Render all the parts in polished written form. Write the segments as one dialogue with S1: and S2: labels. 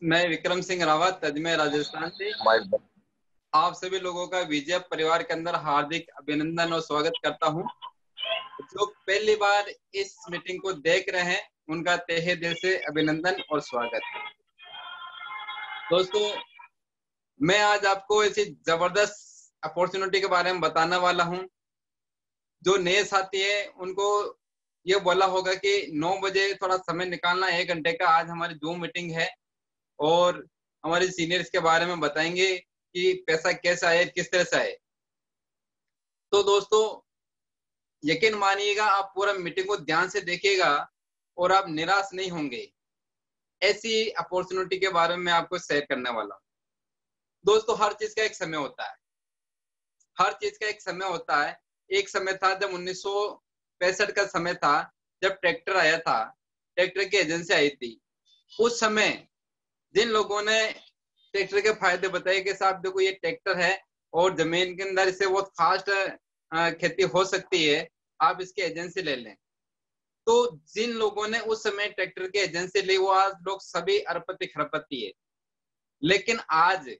S1: मैं विक्रम सिंह रावत अजमेर राजस्थान से आप सभी लोगों का विजय परिवार के अंदर हार्दिक अभिनंदन और स्वागत करता हूं। जो पहली बार इस मीटिंग को देख रहे हैं उनका तहे दिल से अभिनंदन और स्वागत। दोस्तों, मैं आज आपको ऐसी जबरदस्त अपॉर्चुनिटी के बारे में बताने वाला हूं। जो नए साथी है उनको ये बोला होगा कि 9 बजे थोड़ा समय निकालना, 1 घंटे का आज हमारी जूम मीटिंग है और हमारे सीनियर्स के बारे में बताएंगे कि पैसा कैसा है, किस तरह से है। तो दोस्तों, यकीन मानिएगा, आप पूरा मीटिंग को ध्यान से देखिएगा और आप निराश नहीं होंगे। ऐसी अपॉर्चुनिटी के बारे में आपको शेयर करने वाला हूं। दोस्तों, हर चीज का एक समय होता है, हर चीज का एक समय होता है। एक समय था जब 1965 का समय था, जब ट्रैक्टर आया था, ट्रैक्टर की एजेंसी आई थी। उस समय जिन लोगों ने ट्रैक्टर के फायदे बताए कि साहब देखो ये ट्रैक्टर है और जमीन के अंदर इससे बहुत फास्ट खेती हो सकती है, आप इसकी एजेंसी ले लें। तो जिन लोगों ने उस समय ट्रैक्टर की एजेंसी ली वो आज लोग सभी अरबपति खरबपति है। लेकिन आज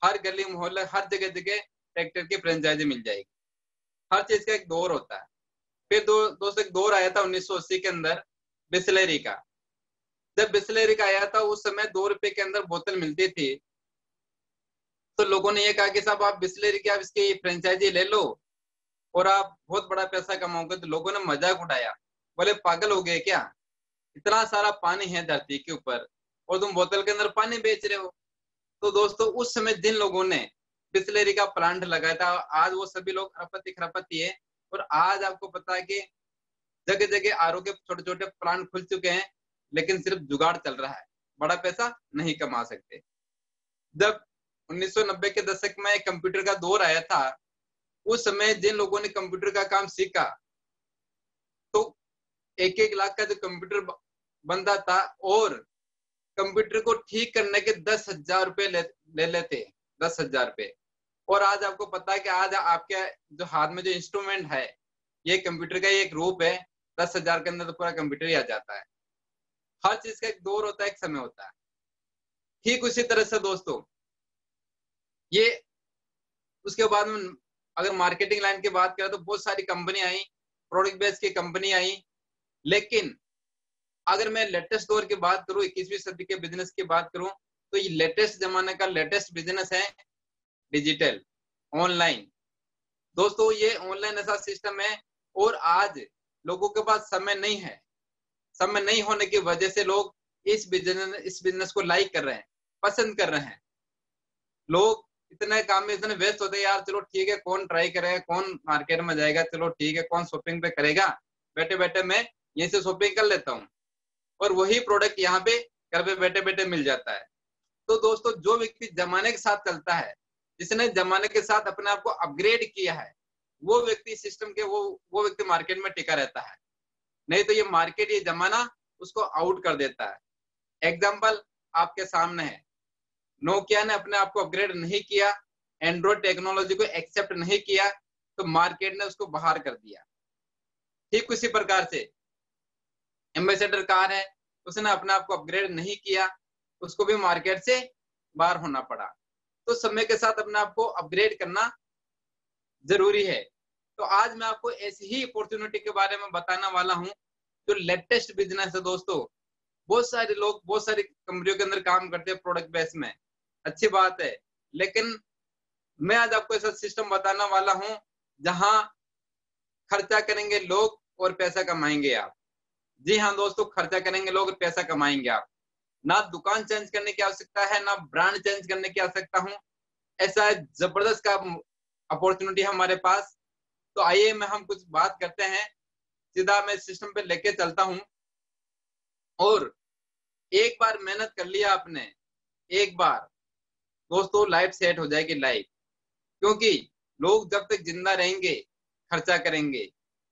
S1: हर गली मोहल्ले हर जगह जगह ट्रैक्टर की फ्रेंचाइजी मिल जाएगी। हर चीज का एक दौर होता है। फिर दोस्तों एक दौर आया था 1980 के अंदर बिस्लेरी का। जब बिस्लेरी का आया था उस समय 2 रुपए के अंदर बोतल मिलती थी। तो लोगों ने ये कहा कि साहब आप बिस्लेरी की आप इसकी फ्रेंचाइजी ले लो और आप बहुत बड़ा पैसा कमाओगे। तो लोगों ने मजाक उड़ाया, बोले पागल हो गए क्या, इतना सारा पानी है धरती के ऊपर और तुम बोतल के अंदर पानी बेच रहे हो। तो दोस्तों उस समय जिन लोगों ने बिस्लेरी का प्लांट लगाया था आज वो सभी लोग अरबपति खरबपति है। और आज आपको पता है कि जगह जगह आरओ के छोटे छोटे प्लांट खुल चुके हैं, लेकिन सिर्फ जुगाड़ चल रहा है, बड़ा पैसा नहीं कमा सकते। जब 1990 के दशक में कंप्यूटर का दौर आया था, उस समय जिन लोगों ने कंप्यूटर का काम सीखा तो 1-1 लाख का जो कंप्यूटर बनता था और कंप्यूटर को ठीक करने के 10,000 रुपए ले लेते, 10,000 रुपए। और आज आपको पता है कि आज आपके जो हाथ में जो इंस्ट्रूमेंट है ये कंप्यूटर का एक रूप है। 10,000 के अंदर तो पूरा कंप्यूटर ही आ जाता है। हर चीज का एक दौर होता है, एक समय होता है। ठीक उसी तरह से दोस्तों ये उसके बाद में अगर मार्केटिंग लाइन की बात करें तो बहुत सारी कंपनी आई, प्रोडक्ट बेस्ड की कंपनी आई। लेकिन अगर मैं लेटेस्ट दौर की बात करूं, 21वीं सदी के बिजनेस की बात करूं, तो ये लेटेस्ट जमाने का लेटेस्ट बिजनेस है डिजिटल, ऑनलाइन। दोस्तों ये ऑनलाइन ऐसा सिस्टम है और आज लोगों के पास समय नहीं है। समय नहीं होने की वजह से लोग इस बिजनेस को लाइक कर रहे हैं, पसंद कर रहे हैं। लोग इतने काम में इतने व्यस्त होते हैं, यार चलो ठीक है कौन ट्राई करेगा, कौन मार्केट में जाएगा, चलो ठीक है कौन शॉपिंग पे करेगा, बैठे बैठे मैं यहीं से शॉपिंग कर लेता हूँ और वही प्रोडक्ट यहाँ पे घर पे बैठे बैठे मिल जाता है। तो दोस्तों जो व्यक्ति जमाने के साथ चलता है, जिसने जमाने के साथ अपने आप को अपग्रेड किया है, वो व्यक्ति सिस्टम के वो व्यक्ति मार्केट में टिका रहता है। नहीं तो ये मार्केट, ये जमाना उसको आउट कर देता है। एग्जाम्पल आपके सामने है, नोकिया ने अपने आप को अपग्रेड नहीं किया, एंड्रॉइड टेक्नोलॉजी को एक्सेप्ट नहीं किया, तो मार्केट ने उसको बाहर कर दिया। ठीक उसी प्रकार से एम्बेसडर कार है, उसने अपने आप को अपग्रेड नहीं किया, उसको भी मार्केट से बाहर होना पड़ा। तो समय के साथ अपने आप को अपग्रेड करना जरूरी है। तो आज मैं आपको ऐसी ही अपॉर्चुनिटी के बारे में बताने वाला हूं जो लेटेस्ट बिजनेस है। दोस्तों बहुत सारे लोग बहुत सारी कंपनियों के अंदर काम करते हैं प्रोडक्ट बेस में, अच्छी बात है। लेकिन मैं आज आपको ऐसा सिस्टम बताने वाला हूं जहां खर्चा करेंगे लोग और पैसा कमाएंगे आप। जी हाँ दोस्तों, खर्चा करेंगे लोग और पैसा कमाएंगे आप। ना दुकान चेंज करने की आवश्यकता है, ना ब्रांड चेंज करने की आवश्यकता हूं। ऐसा जबरदस्त का अपॉर्चुनिटी है हमारे पास। तो आइए मैं हम कुछ बात करते हैं, सीधा मैं सिस्टम पे लेके चलता हूं। और एक बार मेहनत कर लिया आपने, एक बार दोस्तों लाइफ सेट हो जाएगी लाइफ। क्योंकि लोग जब तक जिंदा रहेंगे खर्चा करेंगे,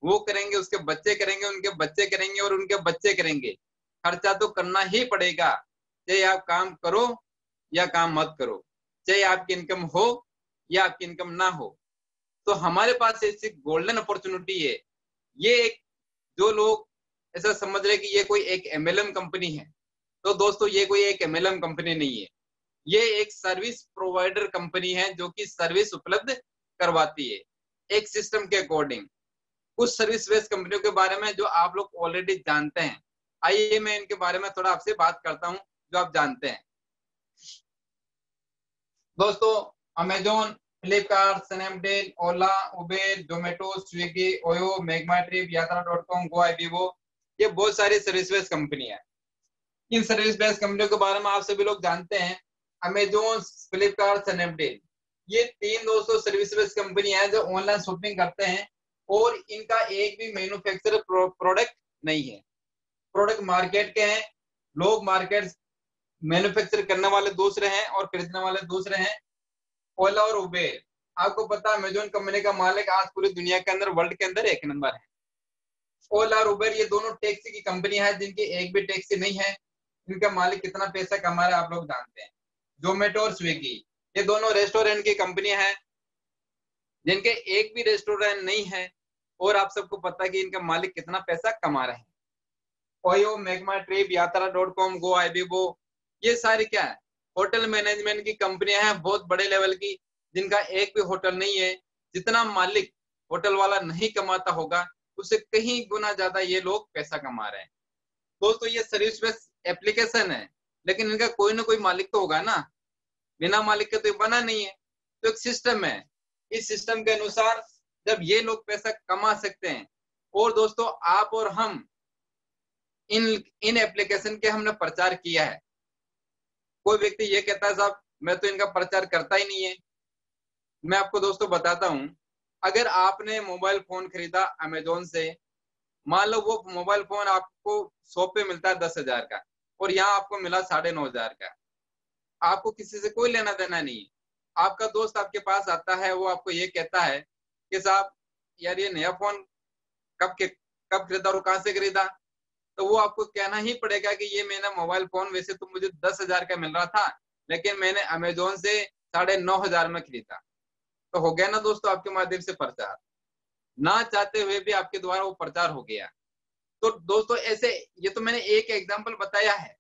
S1: वो करेंगे, उसके बच्चे करेंगे, उनके बच्चे करेंगे और उनके बच्चे करेंगे। खर्चा तो करना ही पड़ेगा, चाहे आप काम करो या काम मत करो, चाहे आपकी इनकम हो या आपकी इनकम ना हो। तो हमारे पास ऐसी गोल्डन अपॉर्चुनिटी है। ये एक जो लोग ऐसा समझ रहे कि ये कोई एक एमएलएम कंपनी है, तो दोस्तों ये कोई एक MLM कंपनी नहीं है, ये एक सर्विस प्रोवाइडर कंपनी है जो कि सर्विस उपलब्ध करवाती है एक सिस्टम के अकॉर्डिंग। कुछ सर्विस बेस्ड कंपनियों के बारे में जो आप लोग ऑलरेडी जानते हैं, आइए मैं इनके बारे में थोड़ा आपसे बात करता हूं जो आप जानते हैं। दोस्तों Amazon, Flipkart, Snapdeal, Ola, Uber, Zomato, Swiggy, OYO, MakeMyTrip, यात्रा.com, गोआईबीबो, ये बहुत सारी सर्विस बेस्ड कंपनी है। इन सर्विस बेस्ड कंपनियों के बारे में आप सभी लोग जानते हैं। अमेजोन, फ्लिपकार्ट, स्नैपडील, ये तीन दोस्तों सर्विस बेस्ड कंपनी है जो ऑनलाइन शॉपिंग करते हैं और इनका एक भी मैन्युफैक्चर प्रोडक्ट नहीं है। प्रोडक्ट मार्केट के हैं, लोग मार्केट मैन्युफैक्चर करने वाले दूसरे हैं और खरीदने वाले दूसरे हैं। ओला और उबेर, आपको पता है अमेजोन कंपनी का मालिक आज पूरी दुनिया के अंदर, वर्ल्ड के अंदर एक नंबर है। ओला और उबेर ये दोनों टैक्सी की कंपनी है जिनकी एक भी टैक्सी नहीं है। इनका मालिक कितना पैसा कमा रहा है आप लोग जानते हैं। जोमेटो और स्विगी, ये दोनों रेस्टोरेंट की कंपनियां हैं जिनके एक भी रेस्टोरेंट नहीं है और आप सबको पता है कि इनका मालिक कितना पैसा कमा रहे हैं। ओयो, मेगमाट्रिप, यात्रा.com, गोआईबीबो, ये सारी क्या है, होटल मैनेजमेंट की कंपनियां हैं बहुत बड़े लेवल की, जिनका एक भी होटल नहीं है। जितना मालिक होटल वाला नहीं कमाता होगा उससे कहीं गुना ज्यादा ये लोग पैसा कमा रहे हैं। दोस्तों ये सर्विस बेस्ड एप्लीकेशन है, लेकिन इनका कोई ना कोई मालिक तो होगा ना, बिना मालिक के तो ये बना नहीं है। तो एक सिस्टम है, इस सिस्टम के अनुसार जब ये लोग पैसा कमा सकते हैं, और दोस्तों आप और हम इन एप्लीकेशन के हमने प्रचार किया है। कोई व्यक्ति ये कहता है साहब मैं तो इनका प्रचार करता ही नहीं है। मैं आपको दोस्तों बताता हूं, अगर आपने मोबाइल फोन खरीदा अमेजोन से, मान लो वो मोबाइल फोन आपको शॉप पे मिलता है 10,000 का और यहाँ आपको मिला 9,500 का, आपको किसी से कोई लेना देना नहीं है। आपका दोस्त आपके पास आता है, वो आपको ये कहता है कि साहब यार ये नया फोन कब खरीदा और कहाँ से खरीदा, तो वो आपको कहना ही पड़ेगा कि ये मेरा मोबाइल फोन वैसे तो मुझे 10,000 का मिल रहा था, लेकिन मैंने अमेजोन से 9,500 में खरीदा। तो हो गया ना दोस्तों आपके माध्यम से प्रचार, ना चाहते हुए भी आपके द्वारा वो प्रचार हो गया। तो दोस्तों ऐसे, ये तो मैंने एक एग्जाम्पल बताया है,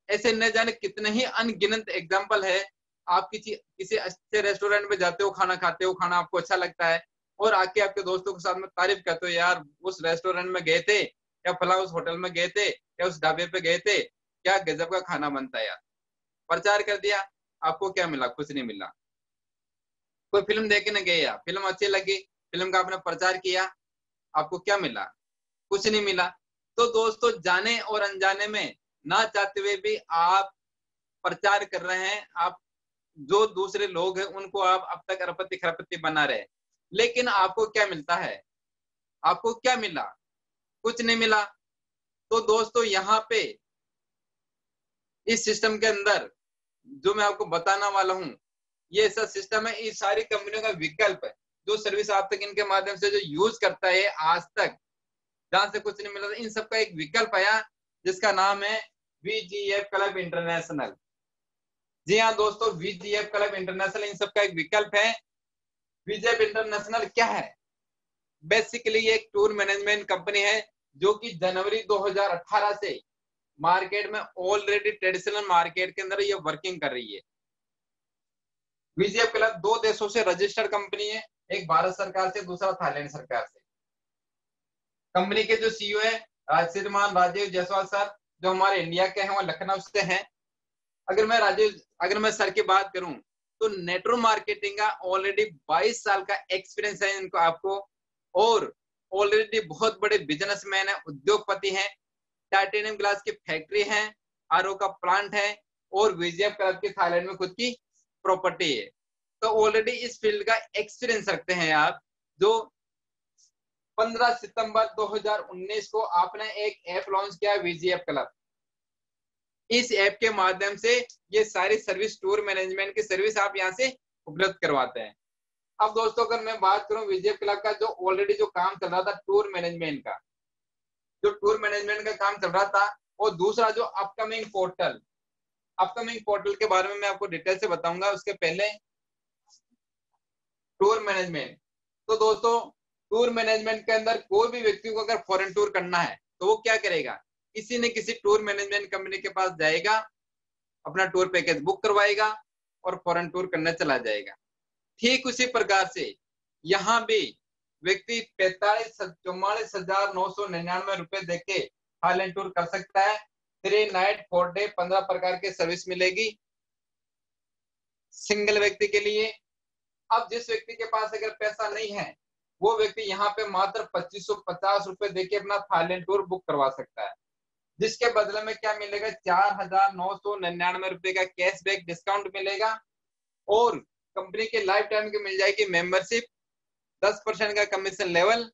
S1: ऐसे न जाने कितने ही अनगिनत एग्जाम्पल है। आप किसी अच्छे रेस्टोरेंट में जाते हो, खाना खाते हो, खाना आपको अच्छा लगता है और आके आपके दोस्तों के साथ में तारीफ करते हो, यार उस रेस्टोरेंट में गए थे या फला उस होटल में गए थे या उस ढाबे पे गए थे, क्या गजब का खाना बनता है यार। प्रचार कर दिया, आपको क्या मिला? कुछ नहीं मिला। कोई फिल्म देखने गए, या फिल्म अच्छी लगी, फिल्म का आपने प्रचार किया, आपको क्या मिला? कुछ नहीं मिला। तो दोस्तों जाने और अनजाने में, ना चाहते हुए भी आप प्रचार कर रहे हैं, आप जो दूसरे लोग हैं उनको आप अब तक अरबपति खरबपति बना रहे, लेकिन आपको क्या मिलता है? आपको क्या मिला? कुछ नहीं मिला। तो दोस्तों यहाँ पे इस सिस्टम के अंदर जो मैं आपको बताने वाला हूँ, ये ऐसा सिस्टम है, इस सारी कंपनियों का विकल्प है, जो सर्विस आप तक इनके माध्यम से जो यूज करता है आज तक, जहां से कुछ नहीं मिला, इन सबका एक विकल्प आया जिसका नाम है VGF क्लब इंटरनेशनल। जी हाँ दोस्तों, VGF क्लब इंटरनेशनल इन सबका एक विकल्प है। VGF इंटरनेशनल क्या है? बेसिकली ये एक टूर मैनेजमेंट कंपनी है जो कि जनवरी 2018 से मार्केट में, ऑलरेडी ट्रेडिशनल मार्केट के अंदर ये वर्किंग कर रही है। VGF क्लब 2 देशों से रजिस्टर्ड कंपनी है, एक भारत सरकार से, दूसरा थाईलैंड सरकार से। कंपनी के जो CEO है श्रीमान राजीव जायसवाल सर, जो हमारे इंडिया के हैं, वो लखनऊ से हैं। अगर मैं सर की बात करूं तो नेटवर्क मार्केटिंग का ऑलरेडी 22 साल का एक्सपीरियंस है इनको, आपको, और ऑलरेडी बहुत बड़े बिजनेसमैन है, उद्योगपति हैं, टाइटेनियम ग्लास की फैक्ट्री है, RO का प्लांट है, और VGF क्लब की थाईलैंड में खुद की प्रॉपर्टी है। तो ऑलरेडी इस फील्ड का एक्सपीरियंस रखते हैं आप। जो 15 सितंबर 2019 को आपने एक ऐप लॉन्च किया VGF क्लब। इस ऐप के माध्यम से ये सारी सर्विस, टूर मैनेजमेंट की सर्विस आप यहाँ से उपलब्ध करवाते हैं। अब दोस्तों अगर मैं बात करूं VGF क्लब का जो ऑलरेडी जो काम चल रहा था टूर मैनेजमेंट का, जो टूर मैनेजमेंट का काम चल रहा था, और दूसरा जो अपकमिंग पोर्टल के बारे में मैं आपको डिटेल से बताऊंगा। उसके पहले टूर मैनेजमेंट, तो दोस्तों टूर मैनेजमेंट के अंदर कोई भी व्यक्ति को अगर फॉरेन टूर करना है तो वो क्या करेगा? किसी न किसी टूर मैनेजमेंट कंपनी के पास जाएगा, अपना टूर पैकेज बुक करवाएगा और फॉरेन टूर करने चला जाएगा। ठीक उसी प्रकार से यहाँ भी व्यक्ति 44,999 रुपए देके थाईलैंड टूर कर सकता है। 3 नाइट 4 डे 15 प्रकार के सर्विस मिलेगी सिंगल व्यक्ति के लिए। अब जिस व्यक्ति के पास अगर पैसा नहीं है, वो व्यक्ति यहाँ पे मात्र 2550 रुपए देके अपना थाईलैंड टूर बुक करवा सकता है, जिसके बदले में क्या मिलेगा, 4,999 रुपए का कैशबैक डिस्काउंट मिलेगा और कंपनी के लाइफ टाइम की मिल जाएगी मेंबरशिप, 10% का कमीशन लेवल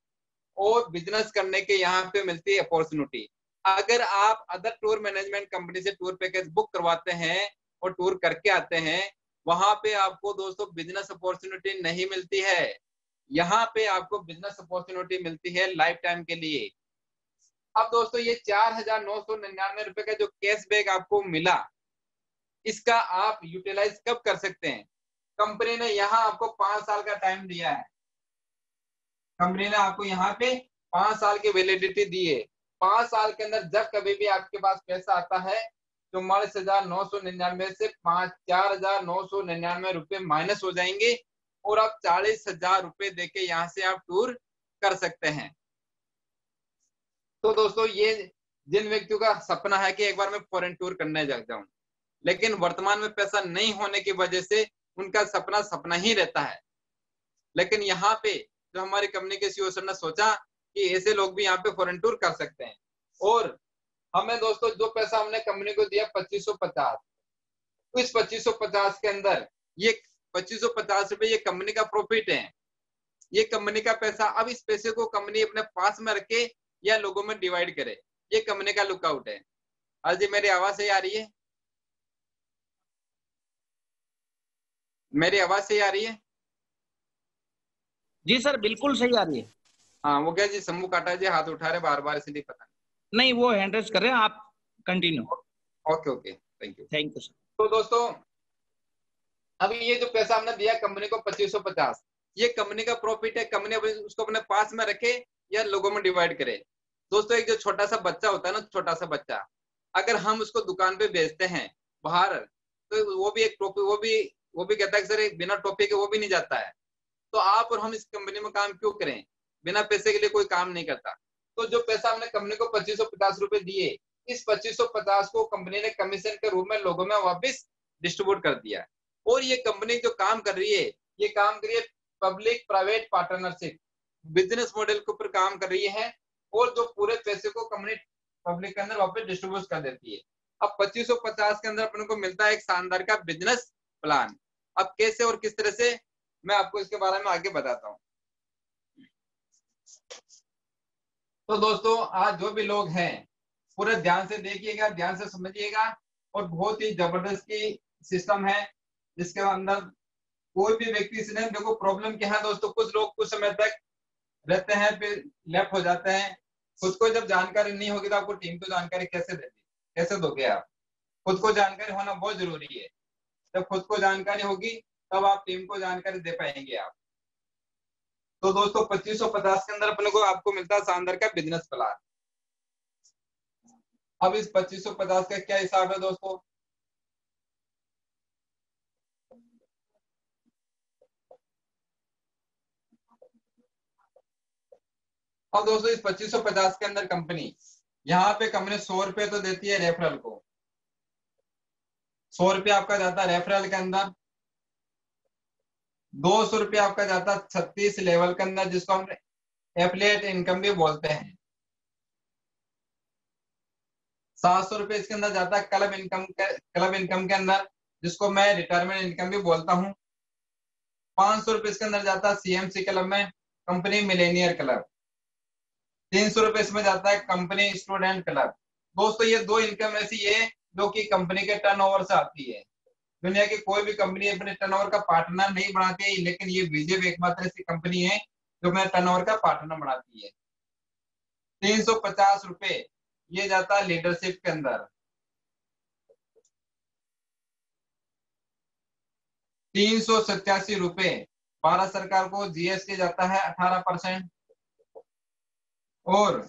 S1: और बिजनेस करने के यहाँ पे मिलती है अपॉर्चुनिटी। अगर आप अदर टूर मैनेजमेंट कंपनी से टूर पैकेज बुक करवाते हैं और टूर करके आते हैं, वहां पे आपको दोस्तों बिजनेस अपॉर्चुनिटी नहीं मिलती है। यहाँ पे आपको बिजनेस अपॉर्चुनिटी मिलती है लाइफ टाइम के लिए। अब दोस्तों ये 4,999 रुपए का जो कैशबैक आपको मिला, इसका आप यूटिलाइज कब कर सकते हैं? कंपनी ने यहाँ आपको 5 साल का टाइम दिया है। कंपनी ने आपको यहाँ पे 5 साल की वैलिडिटी दी है। 5 साल के अंदर जब कभी भी आपके पास पैसा आता है, 44,999 से 4,999 रुपए माइनस हो जाएंगे और आप 40,000 रुपए देके यहाँ से आप टूर कर सकते हैं। तो दोस्तों ये जिन व्यक्तियों का सपना है कि एक बार मैं फॉरेन टूर करने जाऊं, लेकिन वर्तमान में पैसा नहीं होने की वजह से उनका सपना सपना ही रहता है। लेकिन यहाँ पे जो हमारी कंपनी के सीईओ सर ने सोचा कि ऐसे लोग भी यहाँ पे फॉरेन टूर कर सकते हैं, और हमें दोस्तों जो पैसा हमने कंपनी को दिया 2550, इस 2550 के अंदर ये 2550 रुपए ये कंपनी का प्रॉफिट है, ये कंपनी का पैसा। अब इस पैसे को कंपनी अपने पास में रखे या लोगों में डिवाइड करे, ये कंपनी का लुकआउट है। आज जी मेरी आवाज सही आ रही है? मेरी आवाज सही आ रही है?
S2: जी सर बिल्कुल सही आ रही है।
S1: हाँ वो क्या जी, शंभू काटा जी हाथ उठा रहे बार बार, इसलिए पता
S2: नहीं, वो हैंड रेज कर रहे हैं, आप continue.
S1: Okay okay, thank you.
S2: Thank you sir.
S1: तो दोस्तों अभी ये जो पैसा हमने दिया कंपनी को 2550, ये कंपनी का प्रॉफिट है। कंपनी उसको अपने पास में रखे या लोगों में डिवाइड करे। दोस्तों एक जो छोटा सा बच्चा होता है ना, छोटा सा बच्चा, अगर हम उसको दुकान पे बेचते हैं बाहर, तो वो भी एक टोपी, वो भी कहता है कि सर बिना टोपी के वो भी नहीं जाता है। तो आप और हम इस कंपनी में काम क्यों करें? बिना पैसे के लिए कोई काम नहीं करता। तो जो पैसा हमने कंपनी को 2550 रुपए दिए, इस 2550 को कंपनी ने कमीशन के रूप में लोगों में वापस डिस्ट्रीब्यूट कर दिया। और ये कंपनी जो काम कर रही है, ये काम कर रही है public private partnership business model के ऊपर काम कर रही है, और जो पूरे पैसे को कंपनी पब्लिक के अंदर वापस डिस्ट्रीब्यूट कर देती है। अब 2550 के अंदर अपने को मिलता है एक शानदार का बिजनेस प्लान। अब कैसे और किस तरह से, मैं आपको इसके बारे में आगे बताता हूँ। तो दोस्तों आज जो भी लोग हैं पूरे ध्यान से देखिएगा, ध्यान से समझिएगा, और बहुत ही जबरदस्त की सिस्टम है जिसके अंदर कोई भी व्यक्ति से नहीं। देखो प्रॉब्लम क्या है दोस्तों, कुछ लोग कुछ समय तक रहते हैं फिर लेफ्ट हो जाते हैं। खुद को जब जानकारी नहीं होगी तो आपको टीम को जानकारी कैसे देगी, कैसे दोगे आप? खुद को जानकारी होना बहुत जरूरी है। जब खुद को जानकारी होगी तब आप टीम को जानकारी दे पाएंगे आप। तो दोस्तों 2550 के अंदर अपने को आपको मिलता है शानदार का बिजनेस प्लान। अब इस 2550 का क्या हिसाब है दोस्तों? अब दोस्तों इस 2550 के अंदर कंपनी, यहाँ पे कंपनी 100 रुपए तो देती है रेफरल को, 100 रुपये आपका जाता है रेफरल के अंदर, 200 रुपये आपका जाता है 36 लेवल के अंदर, जिसको हम एफिलिएट इनकम भी बोलते हैं। 700 रुपये इसके अंदर जाता है क्लब इनकम के अंदर, जिसको मैं रिटायरमेंट इनकम भी बोलता हूँ। 500 रुपये इसके अंदर जाता है सीएमसी क्लब में, कंपनी मिलेनियर क्लब। 300 रुपये इसमें जाता है कंपनी स्टूडेंट क्लब। दोस्तों ये दो इनकम ऐसी है जो कि कंपनी के टर्नओवर से आती है। दुनिया की कोई भी कंपनी अपने टर्नओवर का पार्टनर नहीं बनाती है, लेकिन ये विजय एकमात्र ऐसी कंपनी है जो अपने टर्नओवर का पार्टनर बनाती है। 350 रुपये ये जाता है लीडरशिप के अंदर। 387 रुपये भारत सरकार को जीएसटी जाता है 18%। और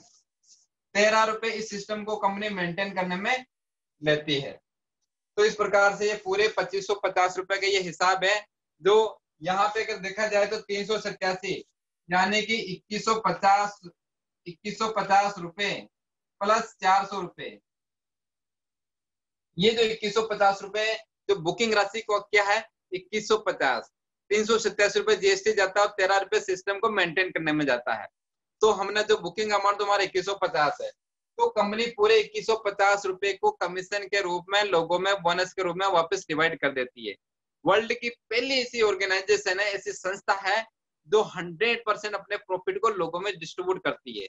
S1: 13 रुपए इस सिस्टम को कंपनी मेंटेन करने में लेती है। तो इस प्रकार से ये पूरे 2550 रुपए का ये हिसाब है, जो यहाँ पे अगर देखा जाए तो 387 यानी कि 2150 रुपए प्लस 400 रुपए। ये जो 2150 रुपए जो बुकिंग राशि को क्या है 2150, 387 रुपए जीएसटी जाता है और 13 रुपए सिस्टम को मेंटेन करने में जाता है। तो हमने जो बुकिंग अमाउंट तुम्हारा 2150 है, तो कंपनी पूरे 2150 रुपए को कमीशन के रूप में लोगों में बोनस के रूप में वापस डिवाइड कर देती है। वर्ल्ड की पहली ऐसी ऑर्गेनाइजेशन है, ऐसी संस्था है जो 100% अपने प्रॉफिट को लोगों में डिस्ट्रीब्यूट करती है।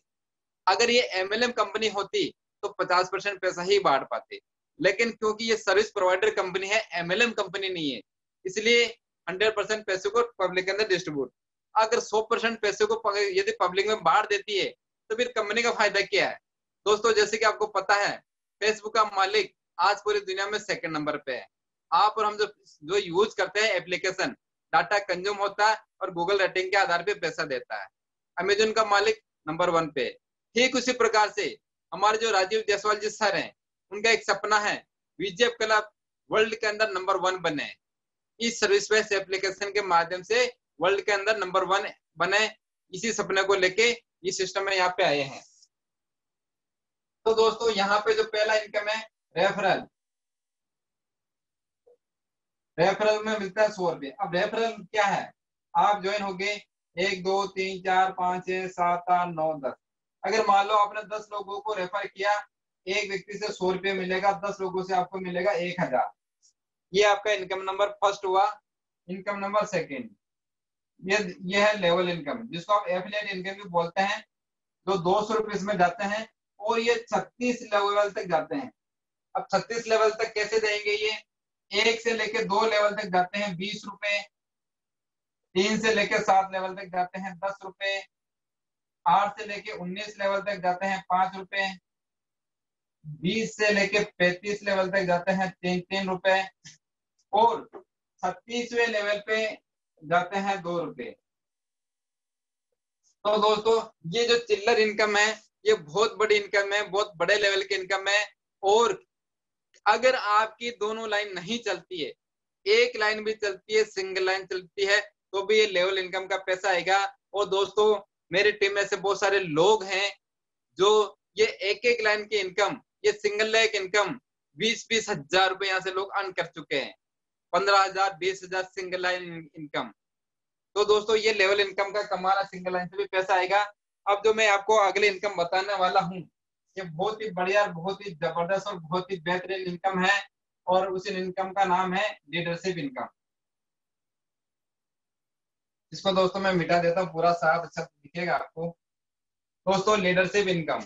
S1: अगर ये एमएलएम कंपनी होती तो 50% पैसा ही बांट पाते, लेकिन क्योंकि ये सर्विस प्रोवाइडर कंपनी है, एमएलएम कंपनी नहीं है, इसलिए 100% पैसे को पब्लिक के अंदर डिस्ट्रीब्यूट। अगर 100% पैसे को यदि पब्लिक में बांट देती है तो फिर कंपनी का फायदा क्या है? दोस्तों, जैसे कि आपको पता है, फेसबुक का मालिक आज पूरी दुनिया में 2nd नंबर पे है। आप और हम जो यूज करते हैं एप्लीकेशन, डाटा कंज्यूम होता है और गूगल रेटिंग के आधार पे पैसा देता है। अमेजन का मालिक नंबर 1 पे। ठीक उसी प्रकार से हमारे जो राजीव जायसवाल जी सर हैं, उनका एक सपना है वीजेप क्लब वर्ल्ड के अंदर नंबर 1 बने। इस सर्विस बेस्ड एप्लीकेशन के माध्यम से वर्ल्ड के अंदर नंबर 1 बने, इसी सपने को लेके इस सिस्टम में यहाँ पे आए हैं। तो दोस्तों, यहाँ पे जो पहला इनकम है रेफरल, रेफरल में मिलता है 100 रुपये। अब रेफरल क्या है? आप ज्वाइन हो गए 1 2 3 4 5 6 7 8 9 10। अगर मान लो आपने 10 लोगों को रेफर किया, एक व्यक्ति से 100 रुपये मिलेगा, 10 लोगों से आपको मिलेगा 1000। ये आपका इनकम नंबर फर्स्ट हुआ। इनकम नंबर सेकंड, ये है लेवल इनकम, जिसको आप एफिलिएट इनकम भी बोलते हैं, जो 200 रुपये इसमें जाते हैं और ये 36 लेवल तक जाते हैं। अब 36 लेवल तक कैसे देंगे? ये 1 से लेके 2 लेवल तक जाते हैं 20 रुपए, 3 से लेके 7 लेवल तक जाते हैं 10 रुपए, 8 से लेके 19 लेवल तक जाते हैं 5 रुपए, 20 से लेके 35 लेवल तक जाते हैं 3 रुपए और 36वें लेवल पे जाते हैं 2 रुपए। तो दोस्तों, ये जो चिल्लर इनकम है, ये बहुत बड़ी इनकम है, बहुत बड़े लेवल की इनकम है। और अगर आपकी दोनों लाइन नहीं चलती है, एक लाइन भी चलती है, सिंगल लाइन चलती है, तो भी ये लेवल इनकम का पैसा आएगा। और दोस्तों, मेरी टीम में से बहुत सारे लोग हैं जो ये एक लाइन की इनकम, ये सिंगल लेग इनकम 20-20 हजार रुपए यहाँ से लोग अर्न कर चुके हैं। 15,000 20,000 सिंगल लाइन इनकम। तो दोस्तों, ये लेवल इनकम का कमाल है, सिंगल लाइन से भी पैसा आएगा। अब जो मैं आपको अगले इनकम बताने वाला हूँ, ये बहुत ही बढ़िया, बहुत ही जबरदस्त और बहुत ही बेहतरीन इनकम है, और उस इनकम का नाम है लीडरशिप इनकम। इसको दोस्तों मैं मिटा देता हूँ, पूरा साफ अच्छा दिखेगा आपको। दोस्तों, लीडरशिप इनकम,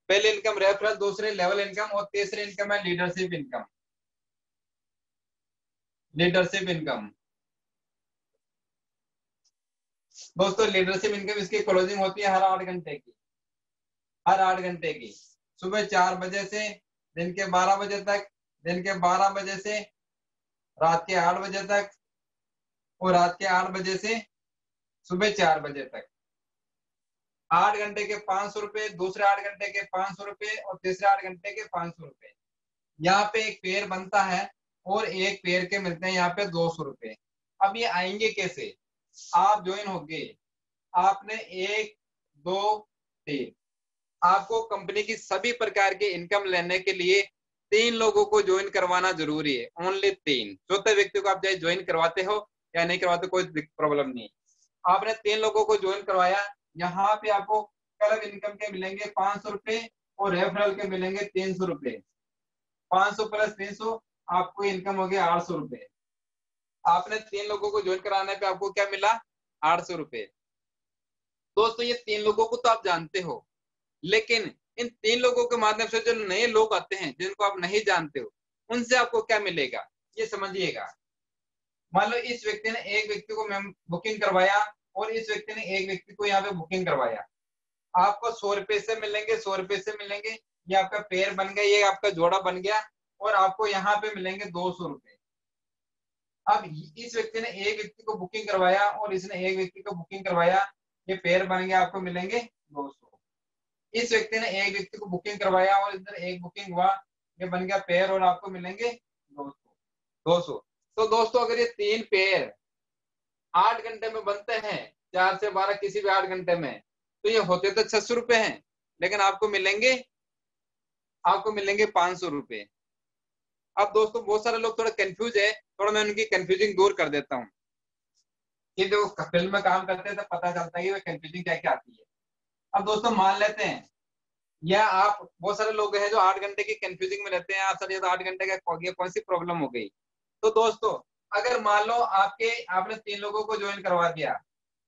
S1: पहले इनकम रेफरल, दूसरे लेवल इनकम और तीसरी इनकम है लीडरशिप इनकम। लीडरशिप इनकम दोस्तों, लीडरशिप इनकम इसकी क्लोजिंग होती है हर 8 घंटे की, हर 8 घंटे की। सुबह 4 बजे से दिन के 12 बजे तक, दिन के 12 बजे से रात के 8 बजे तक, और रात के 8 बजे से सुबह 4 बजे तक। 8 घंटे के 500 रुपए, दूसरे 8 घंटे के 500 रुपए और तीसरे 8 घंटे के 500 रुपए। यहाँ पे एक पेयर बनता है और एक पेयर के मिलते हैं यहाँ पे 200 रुपए। अब ये आएंगे कैसे? आप ज्वाइन हो गए, आपने 1 2 3, आपको कंपनी की सभी प्रकार के इनकम लेने के लिए 3 लोगों को ज्वाइन करवाना जरूरी है, ओनली 3। चौथे व्यक्ति को आप चाहे ज्वाइन करवाते हो या नहीं करवाते, कोई प्रॉब्लम नहीं। आपने 3 लोगों को ज्वाइन करवाया, यहाँ पे आपको कलर इनकम के मिलेंगे 500 रुपए और रेफरल के मिलेंगे 300 रुपए। 500 प्लस 300 आपको इनकम हो गया 800 रुपए। आपने 3 लोगों को ज्वाइन कराने पे आपको क्या मिला? 800 रुपए। दोस्तों, ये 3 लोगों को तो आप जानते हो, लेकिन इन 3 लोगों के माध्यम से जो नए लोग आते हैं जिनको आप नहीं जानते हो, उनसे आपको क्या मिलेगा ये समझिएगा। मान लो इस व्यक्ति ने एक व्यक्ति को बुकिंग करवाया और इस व्यक्ति ने एक व्यक्ति को यहाँ पे बुकिंग करवाया, आपको 100 रुपए से मिलेंगे, 100 रुपए से मिलेंगे। ये आपका पेयर बन गया, ये आपका जोड़ा बन गया, और आपको यहाँ पे मिलेंगे 200 रुपए। अब इस व्यक्ति ने एक व्यक्ति को बुकिंग करवाया और इसने एक व्यक्ति को बुकिंग करवाया, ये पेयर बन गया, आपको मिलेंगे 200। इस व्यक्ति ने एक व्यक्ति को बुकिंग करवाया और इधर एक बुकिंग हुआ, ये बन गया पेयर और आपको मिलेंगे 200। तो दोस्तों अगर ये 3 पेयर 8 घंटे में बनते हैं, 4 से 12 किसी भी 8 घंटे में, तो ये होते तो 600 रुपए हैं, लेकिन आपको मिलेंगे 500 रुपए। अब दोस्तों बहुत सारे लोग थोड़ा कंफ्यूज है, थोड़ा मैं उनकी कंफ्यूजिंग दूर कर देता हूँ कि जो फील्ड में काम करते हैं तो पता चलता है कि कंफ्यूजिंग क्या क्या आती है। अब दोस्तों मान लेते हैं, या आप बहुत सारे लोग हैं जो 8 घंटे की कंफ्यूजिंग में रहते हैं, आप सर ये तो 8 घंटे का कौन सी प्रॉब्लम हो गई। तो दोस्तों अगर मान लो आपने 3 लोगों को ज्वाइन करवा दिया,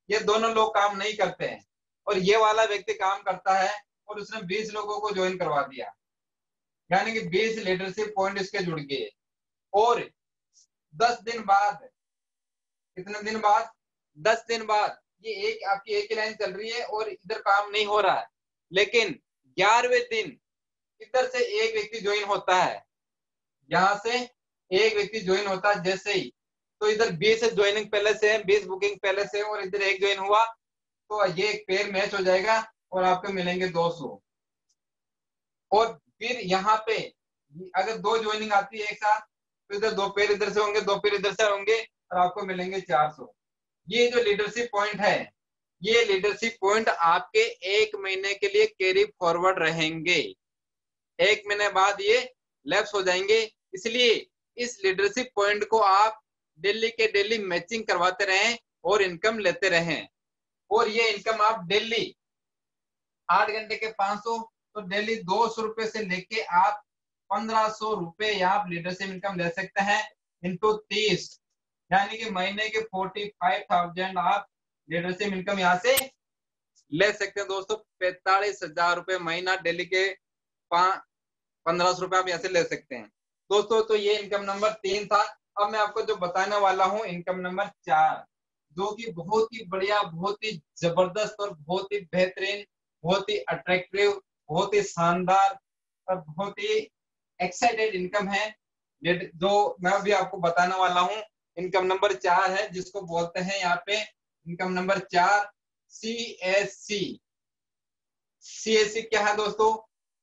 S1: ये दोनों लोग काम नहीं करते हैं और ये वाला व्यक्ति काम करता है और उसने 20 लोगों को ज्वाइन करवा दिया, यानी कि 20 लीडरशिप पॉइंट इसके जुड़ गए। और 10 दिन बाद, कितने दिन बाद, 10 दिन बाद ये आपकी एक ही लाइन चल रही है और इधर काम नहीं हो रहा है, लेकिन 11वें दिन इधर से एक व्यक्ति ज्वाइन होता है, यहाँ से एक व्यक्ति ज्वाइन होता है जैसे ही, तो इधर 20 ज्वाइनिंग पहले से है, 20 बुकिंग पहले से, और इधर एक ज्वाइन हुआ, तो ये एक पेयर मैच हो जाएगा और आपको मिलेंगे 200। और फिर यहाँ पे अगर 2 ज्वाइनिंग आती है एक साथ, तो इधर 2 पेयर इधर से होंगे, 2 पेयर इधर से होंगे और आपको मिलेंगे 400। ये जो लीडरशिप पॉइंट है, ये लीडरशिप पॉइंट आपके 1 महीने के लिए कैरी फॉरवर्ड रहेंगे, 1 महीने बाद ये लैप्स हो जाएंगे। इसलिए इस लीडरशिप पॉइंट को आप डेली के डेली मैचिंग करवाते रहें और इनकम लेते रहें। और ये इनकम आप डेली 8 घंटे के 500, तो डेली 200 रुपए से लेके आप 1500 रुपए आप लीडरशिप इनकम ले सकते हैं इंटू 30, यानी कि महीने के 45,000 आप लीडरशिप इनकम यहाँ से ले सकते हैं दोस्तों। 45,000 रुपए महीना, डेली के 1500 रुपए आप यहाँ से ले सकते हैं दोस्तों। तो ये इनकम नंबर 3 था। अब मैं आपको जो बताने वाला हूँ इनकम नंबर 4, जो कि बहुत ही बढ़िया, बहुत ही जबरदस्त और बहुत ही बेहतरीन, बहुत ही अट्रैक्टिव, बहुत ही शानदार और बहुत ही एक्साइटेड इनकम है, जो मैं अभी आपको बताने वाला हूँ। इनकम नंबर 4 है, जिसको बोलते हैं यहाँ पे इनकम नंबर 4 CSC। CSC क्या है दोस्तों?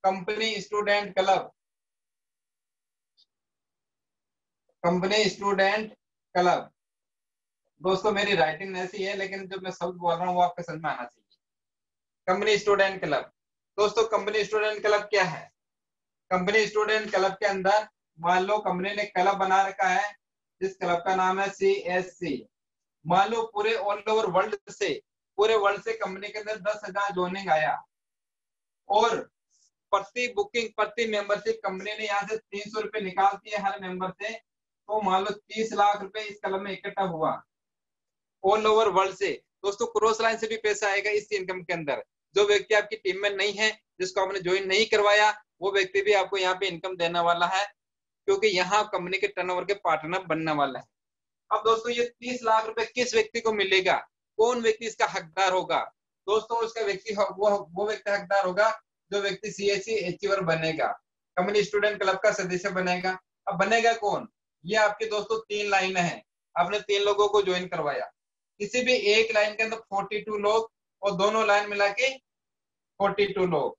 S1: Company student club. Company student club दोस्तों, मेरी राइटिंग ऐसी है, लेकिन जो मैं शब्द बोल रहा हूँ वो आपको समझ में आना चाहिए। कंपनी स्टूडेंट क्लब दोस्तों, कंपनी स्टूडेंट क्लब क्या है? कंपनी स्टूडेंट क्लब के अंदर मान लो कंपनी ने क्लब बना रखा है, जिस क्लब का नाम है CSC। मान लो पूरे ऑल ओवर वर्ल्ड से, पूरे वर्ल्ड से कंपनी के अंदर 10,000 ज्वाइनिंग आया, और प्रति बुकिंग, प्रति मेंबरशिप कंपनी ने यहाँ से 300 रुपए निकालती है हर मेंबर से, तो मान लो 30 लाख रुपए इस क्लब में इकट्ठा हुआ ऑल ओवर वर्ल्ड से। दोस्तों क्रॉस लाइन से भी पैसा आएगा इस इनकम के अंदर। जो व्यक्ति आपकी टीम में नहीं है, जिसको आपने ज्वाइन नहीं करवाया, वो व्यक्ति भी आपको यहाँ पे इनकम देने वाला है, क्योंकि यहाँ कंपनी के टर्नओवर के पार्टनर बनने वाला है। अब दोस्तों ये 30 लाख रुपए किस व्यक्ति को मिलेगा? कौन व्यक्ति इसका हकदार होगा? दोस्तों उसका व्यक्ति वो व्यक्ति हकदार होगा जो व्यक्ति CSC अचीवर बनेगा, कंपनी स्टूडेंट क्लब का सदस्य बनेगा। अब बनेगा कौन? ये आपके दोस्तों 3 लाइन है, आपने 3 लोगों को ज्वाइन करवाया, किसी भी एक लाइन के अंदर 42 लोग और दोनों लाइन मिला के 42 लोग,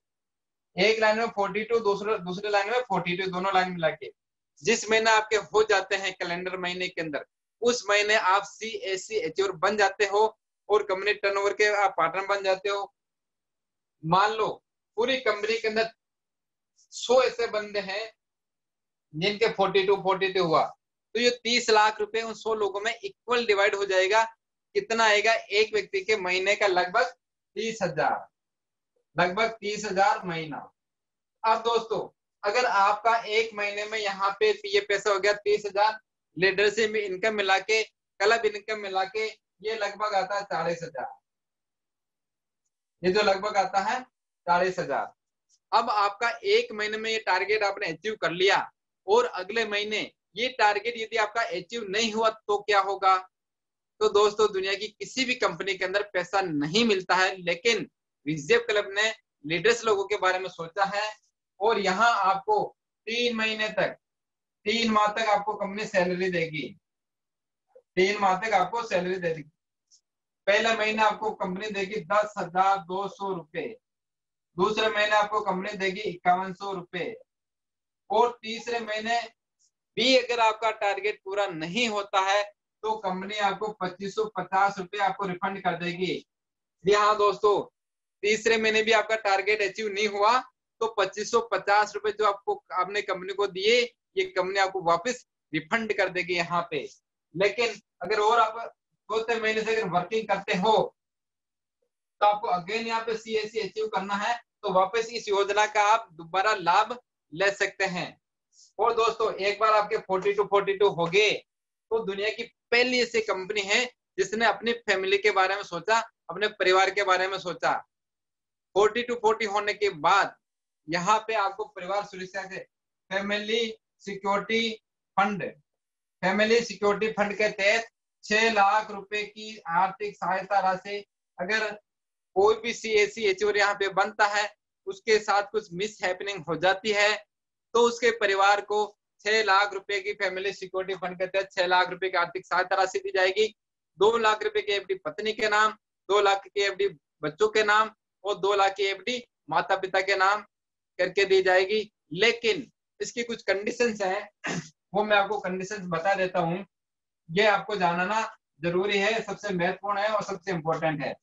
S1: एक लाइन में 42, दूसरे लाइन में 42, दोनों लाइन मिला के जिस महीने आपके हो जाते हैं कैलेंडर महीने के अंदर, उस महीने आप CSC अचीवर बन जाते हो और कंपनी टर्नओवर के आप पार्टनर बन जाते हो। मान लो पूरी कंपनी के अंदर 100 ऐसे बंदे हैं जिनके 42 हुआ, तो ये 30 लाख रुपए उन 100 लोगों में इक्वल डिवाइड हो जाएगा। कितना आएगा? एक व्यक्ति के महीने का लगभग 30,000, लगभग 30,000 महीना। अब दोस्तों अगर आपका एक महीने में यहाँ पे ये पैसा हो गया 30,000, लीडरशिप इनकम मिला के, क्लब इनकम मिला के, ये लगभग आता है 40,000। ये जो लगभग आता है 40,000। अब आपका एक महीने में ये टारगेट आपने अचीव कर लिया, और अगले महीने ये टारगेट यदि आपका अचीव नहीं हुआ तो क्या होगा? तो दोस्तों दुनिया की किसी भी कंपनी के अंदर पैसा नहीं मिलता है, लेकिन रिजर्व क्लब ने लीडर्स लोगों के बारे में सोचा है, और यहाँ आपको 3 महीने तक, 3 माह तक आपको कंपनी सैलरी देगी, 3 माह तक आपको सैलरी देगी। पहला महीना आपको कंपनी देगी 10,200 रुपए, दूसरे महीने आपको कंपनी देगी 5100 रुपए, और तीसरे महीने भी अगर आपका टारगेट पूरा नहीं होता है तो कंपनी आपको 2550 रुपए आपको रिफंड कर देगी। जी हाँ दोस्तों, तीसरे महीने भी आपका टारगेट अचीव नहीं हुआ तो 2550 रुपए जो आपको आपने कंपनी को दिए, ये कंपनी आपको वापस रिफंड कर देगी यहाँ पे। लेकिन अगर और आप चौथे महीने से अगर वर्किंग करते हो तो आपको अगेन यहाँ पे CAC अचीव करना है, तो वापस इस योजना का आप दोबारा लाभ ले सकते हैं। और दोस्तों, एक बार आपके 42 हो गए तो दुनिया की पहली ऐसी कंपनी है जिसने अपनी फैमिली के बारे में सोचा, अपने परिवार के बारे में सोचा। 40 होने के बाद यहाँ पे आपको परिवार सुरक्षा से फैमिली सिक्योरिटी फंड के तहत 6 लाख रुपए की आर्थिक सहायता राशि, अगर कोई भी CAC अचीवर यहाँ पे बनता है, उसके साथ कुछ मिस हैपनिंग हो जाती है तो उसके परिवार को 6 लाख रुपए की फैमिली सिक्योरिटी फंड के तहत 6 लाख रुपए की आर्थिक सहायता राशि दी जाएगी। 2 लाख रुपए की FD पत्नी के नाम, 2 लाख की FD बच्चों के नाम और 2 लाख की FD माता पिता के नाम करके दी जाएगी। लेकिन इसकी कुछ कंडीशंस हैं, वो मैं आपको कंडीशंस बता देता हूँ, ये आपको जानना जरूरी है, सबसे महत्वपूर्ण है और सबसे इम्पोर्टेंट है।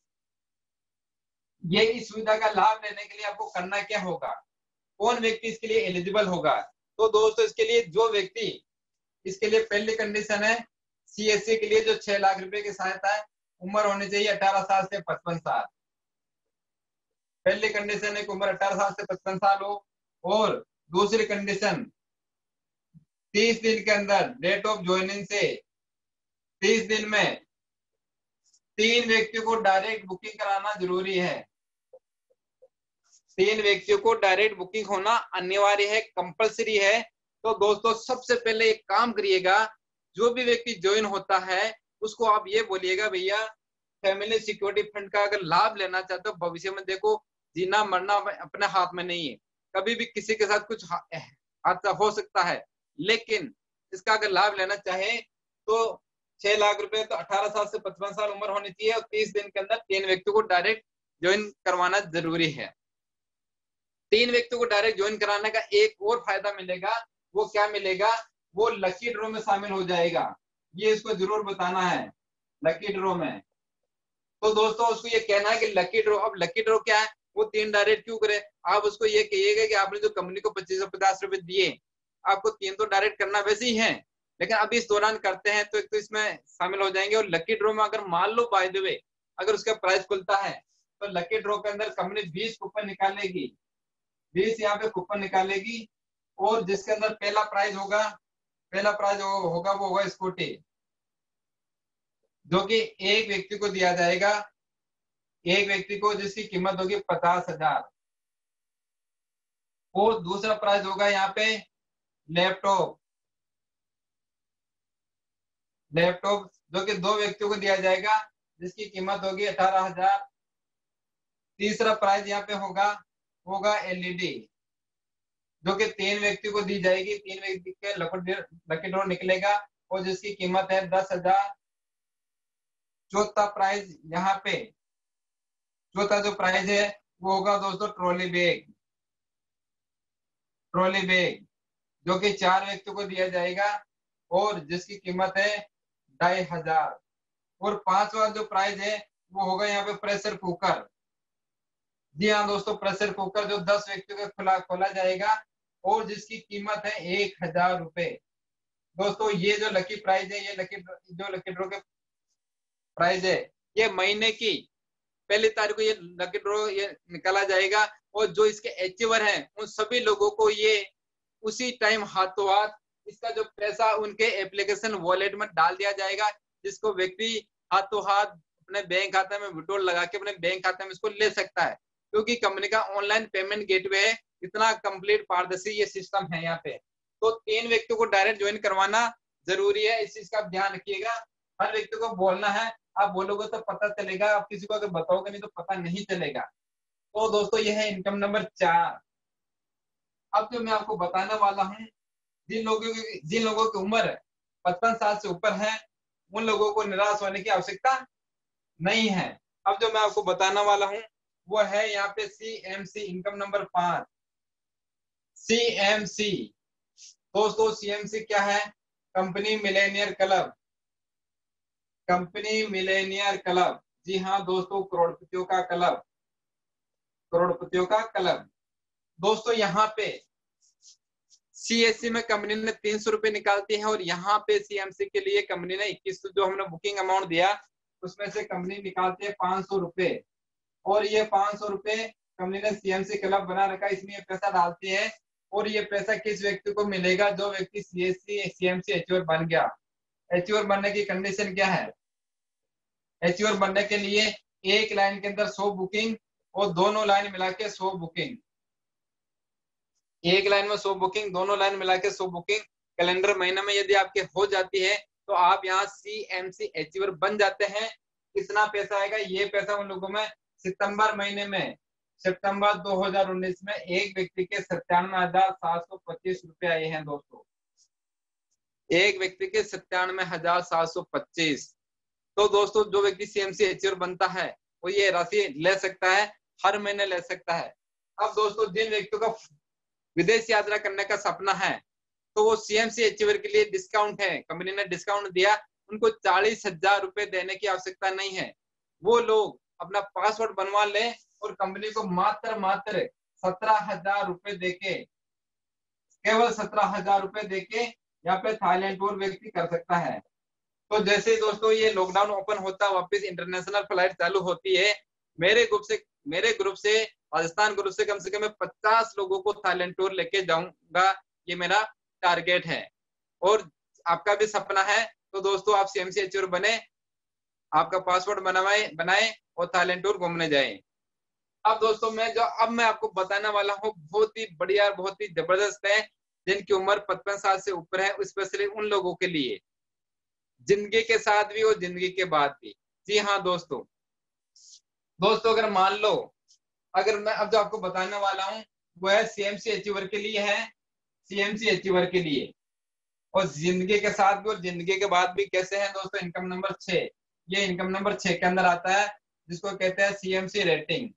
S1: ये इस सुविधा का लाभ लेने के लिए आपको करना क्या होगा, कौन व्यक्ति इसके लिए एलिजिबल होगा? तो दोस्तों, इसके लिए जो व्यक्ति, इसके लिए पहली कंडीशन है CAC के लिए जो 6 लाख रुपए की सहायता है, उम्र होनी चाहिए 18 साल से 55 साल। पहली कंडीशन है कि उम्र 18 साल से 55 साल हो। और दूसरी कंडीशन, 30 दिन के अंदर डेट ऑफ ज्वाइनिंग से 30 दिन में 3 व्यक्तियों को डायरेक्ट बुकिंग कराना जरूरी है। 3 व्यक्तियों को डायरेक्ट बुकिंग होना अनिवार्य है, कंपलसरी है। तो दोस्तों, सबसे पहले एक काम करिएगा, जो भी व्यक्ति ज्वाइन होता है उसको आप ये बोलिएगा, भैया फैमिली सिक्योरिटी फंड का अगर लाभ लेना चाहते हो, भविष्य में देखो जीना मरना अपने हाथ में नहीं है, कभी भी किसी के साथ कुछ हादसा हो सकता है, लेकिन इसका अगर लाभ लेना चाहे तो 6 लाख रुपए तो 18 साल से 55 साल उम्र होनी चाहिए और 30 दिन के अंदर 3 व्यक्तियों को डायरेक्ट ज्वाइन करवाना जरूरी है। 3 व्यक्तियों को डायरेक्ट ज्वाइन कराने का एक और फायदा मिलेगा, वो क्या मिलेगा? वो लकी ड्रॉ में शामिल हो जाएगा। ये इसको जरूर बताना है, लकी ड्रॉ में। तो दोस्तों, उसको ये कहना है कि लकी ड्रॉ, अब लकी ड्रॉ क्या है, वो 3 डायरेक्ट क्यों करे? आप उसको ये कहिएगा कि आपने जो कंपनी को 2550 रुपए दिए, आपको 3 तो डायरेक्ट करना वैसे ही है, लेकिन अभी इस दौरान करते हैं तो एक तो इसमें शामिल हो जाएंगे। और लकी ड्रॉ में अगर मान लो बाय द वे अगर उसका प्राइस खुलता है तो लकी ड्रॉ के अंदर कंपनी 20 कूपन निकालेगी, 20 यहाँ पे कूपन निकालेगी, और जिसके अंदर पहला प्राइज होगा वो होगा स्कूटी, जो कि एक व्यक्ति को दिया जाएगा, एक व्यक्ति को, जिसकी कीमत होगी 50,000। और दूसरा प्राइज होगा यहाँ पे लैपटॉप, जो कि 2 व्यक्तियों को दिया जाएगा, जिसकी कीमत होगी 18,000। तीसरा प्राइज यहाँ पे होगा LED, जो कि 3 व्यक्ति को दी जाएगी, 3 व्यक्ति के लकी ड्रॉ निकलेगा और जिसकी कीमत है 10,000। चौथा प्राइज यहाँ पे, चौथा जो प्राइज है वो होगा दोस्तों ट्रॉली बैग, जो कि 4 व्यक्तियों को दिया जाएगा और जिसकी कीमत है 2,500। और 5वां जो प्राइज है वो होगा यहाँ पे प्रेशर कुकर। जी हाँ दोस्तों, प्रेशर कुकर जो 10 व्यक्तियों का खोला जाएगा और जिसकी कीमत है 1,000 रुपए। दोस्तों, ये जो लकी प्राइज है, ये लकी ड्रॉ के प्राइज है, ये महीने की पहली तारीख को ये लकी ड्रॉ ये निकाला जाएगा और जो इसके अचीवर हैं उन सभी लोगों को ये उसी टाइम हाथों हाथ इसका जो पैसा उनके एप्लीकेशन वॉलेट में डाल दिया जाएगा, जिसको व्यक्ति हाथों हाथ अपने बैंक खाते में विड्रॉल लगा के अपने बैंक खाते में इसको ले सकता है, क्योंकि कंपनी का ऑनलाइन पेमेंट गेटवे है, इतना कंप्लीट पारदर्शी ये सिस्टम है यहाँ पे। तो 3 व्यक्तियों को डायरेक्ट ज्वाइन करवाना जरूरी है, इस चीज का ध्यान रखिएगा। हर व्यक्ति को बोलना है, आप बोलोगे तो पता चलेगा, आप किसी को अगर बताओगे नहीं तो पता नहीं चलेगा। तो दोस्तों, यह है इनकम नंबर 4। अब जो मैं आपको बताने वाला हूँ, जिन लोगों की उम्र 55 साल से ऊपर है, उन लोगों को निराश होने की आवश्यकता नहीं है। अब जो मैं आपको बताने वाला हूँ वो है यहाँ पे CMC इनकम नंबर 5। CMC दोस्तों, CMC क्या है? Company millionaire club. Company millionaire club, जी हाँ दोस्तों, करोड़पतियों का क्लब, करोड़पतियों का क्लब। दोस्तों यहाँ पे CSC में कंपनी ने 300 रुपए निकालती है, और यहाँ पे CMC के लिए कंपनी ने 21 जो हमने बुकिंग अमाउंट दिया उसमें से कंपनी निकालती है 500 रुपए, और ये 500 रुपए कंपनी ने CMC क्लब बना रखा है, इसमें ये पैसा डालती है। और ये पैसा किस व्यक्ति को मिलेगा? जो व्यक्ति CMC एचयूआर बन गया। एचयूआर बनने की कंडीशन क्या है? एचयूआर बनने के लिए एक लाइन के अंदर 100 बुकिंग और दोनों लाइन मिला के 100 बुकिंग, एक लाइन में 100 बुकिंग, दोनों लाइन मिला के 100 बुकिंग कैलेंडर महीने में यदि आपके हो जाती है तो आप यहाँ CMC एचीवर बन जाते हैं। कितना पैसा आएगा? ये पैसा उन लोगों में सितंबर महीने में, सितंबर 2019 में एक व्यक्ति के 97,725 रुपए आए हैं दोस्तों, एक व्यक्ति के 97,725। तो दोस्तों जो व्यक्ति CMC एचीवर बनता है वो ये राशि ले सकता है, हर महीने ले सकता है। अब दोस्तों जिन व्यक्तियों का विदेश यात्रा करने का सपना है तो वो CMC अचीवर के लिए डिस्काउंट है, कंपनी ने डिस्काउंट दिया, उनको 40,000 रुपए देने की आवश्यकता नहीं है। वो लोग अपना पासपोर्ट बनवा ले और कंपनी को मात्र 17,000 रुपए देके, केवल 17,000 रुपए देके यहाँ पे थाईलैंड टूर व्यक्ति कर सकता है। तो जैसे दोस्तों ये लॉकडाउन ओपन होता है, वापस इंटरनेशनल फ्लाइट चालू होती है, मेरे ग्रुप से राजस्थान ग्रुप से कम 50 लोगों को थाईलैंड टूर लेके जाऊंगा, ये मेरा टारगेट है। और आपका भी सपना है तो दोस्तों आप CMC एचीवर बने, आपका पासपोर्ट बनाए और थाईलैंड टूर घूमने जाए। अब दोस्तों मैं आपको बताने वाला हूँ बहुत ही बढ़िया, बहुत ही जबरदस्त है, जिनकी उम्र 55 साल से ऊपर है, स्पेशली उन लोगों के लिए, जिंदगी के साथ भी और जिंदगी के बाद भी। जी हाँ दोस्तों, अगर मान लो, अगर मैं अब जो आपको बताने वाला हूँ वो है CMC अचीवर के लिए है, CMC अचीवर के लिए, और जिंदगी के साथ भी और जिंदगी के बाद भी कैसे है दोस्तों? इनकम नंबर 6, ये इनकम नंबर 6 के अंदर आता है, जिसको कहते हैं CMC रेटिंग।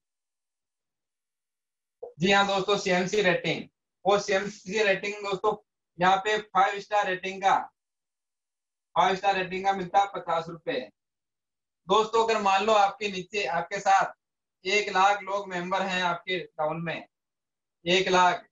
S1: जी हाँ दोस्तों, CMC रेटिंग, और CMC रेटिंग दोस्तों यहाँ पे 5 स्टार रेटिंग का, 5 स्टार रेटिंग का मिलता है 50 रुपए। दोस्तों अगर मान लो आपके नीचे, आपके साथ 1 लाख लोग मेंबर हैं आपके टाउन में, 1 लाख,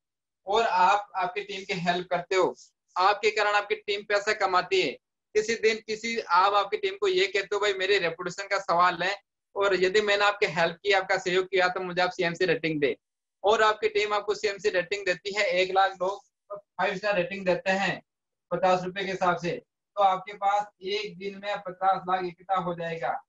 S1: और आप आपकी टीम की हेल्प करते हो, आपके कारण आपकी टीम पैसा कमाती है, किसी दिन आप आपकी टीम को ये कहते हो भाई मेरे रेपुटेशन का सवाल है, और यदि मैंने आपके हेल्प किया, आपका सहयोग किया, तो मुझे आप CMC रेटिंग दे, और आपकी टीम आपको CMC रेटिंग देती है, 1 लाख लोग 5 स्टार रेटिंग देते हैं 50 रुपए के हिसाब से, तो आपके पास एक दिन में 50 लाख इकट्ठा हो जाएगा।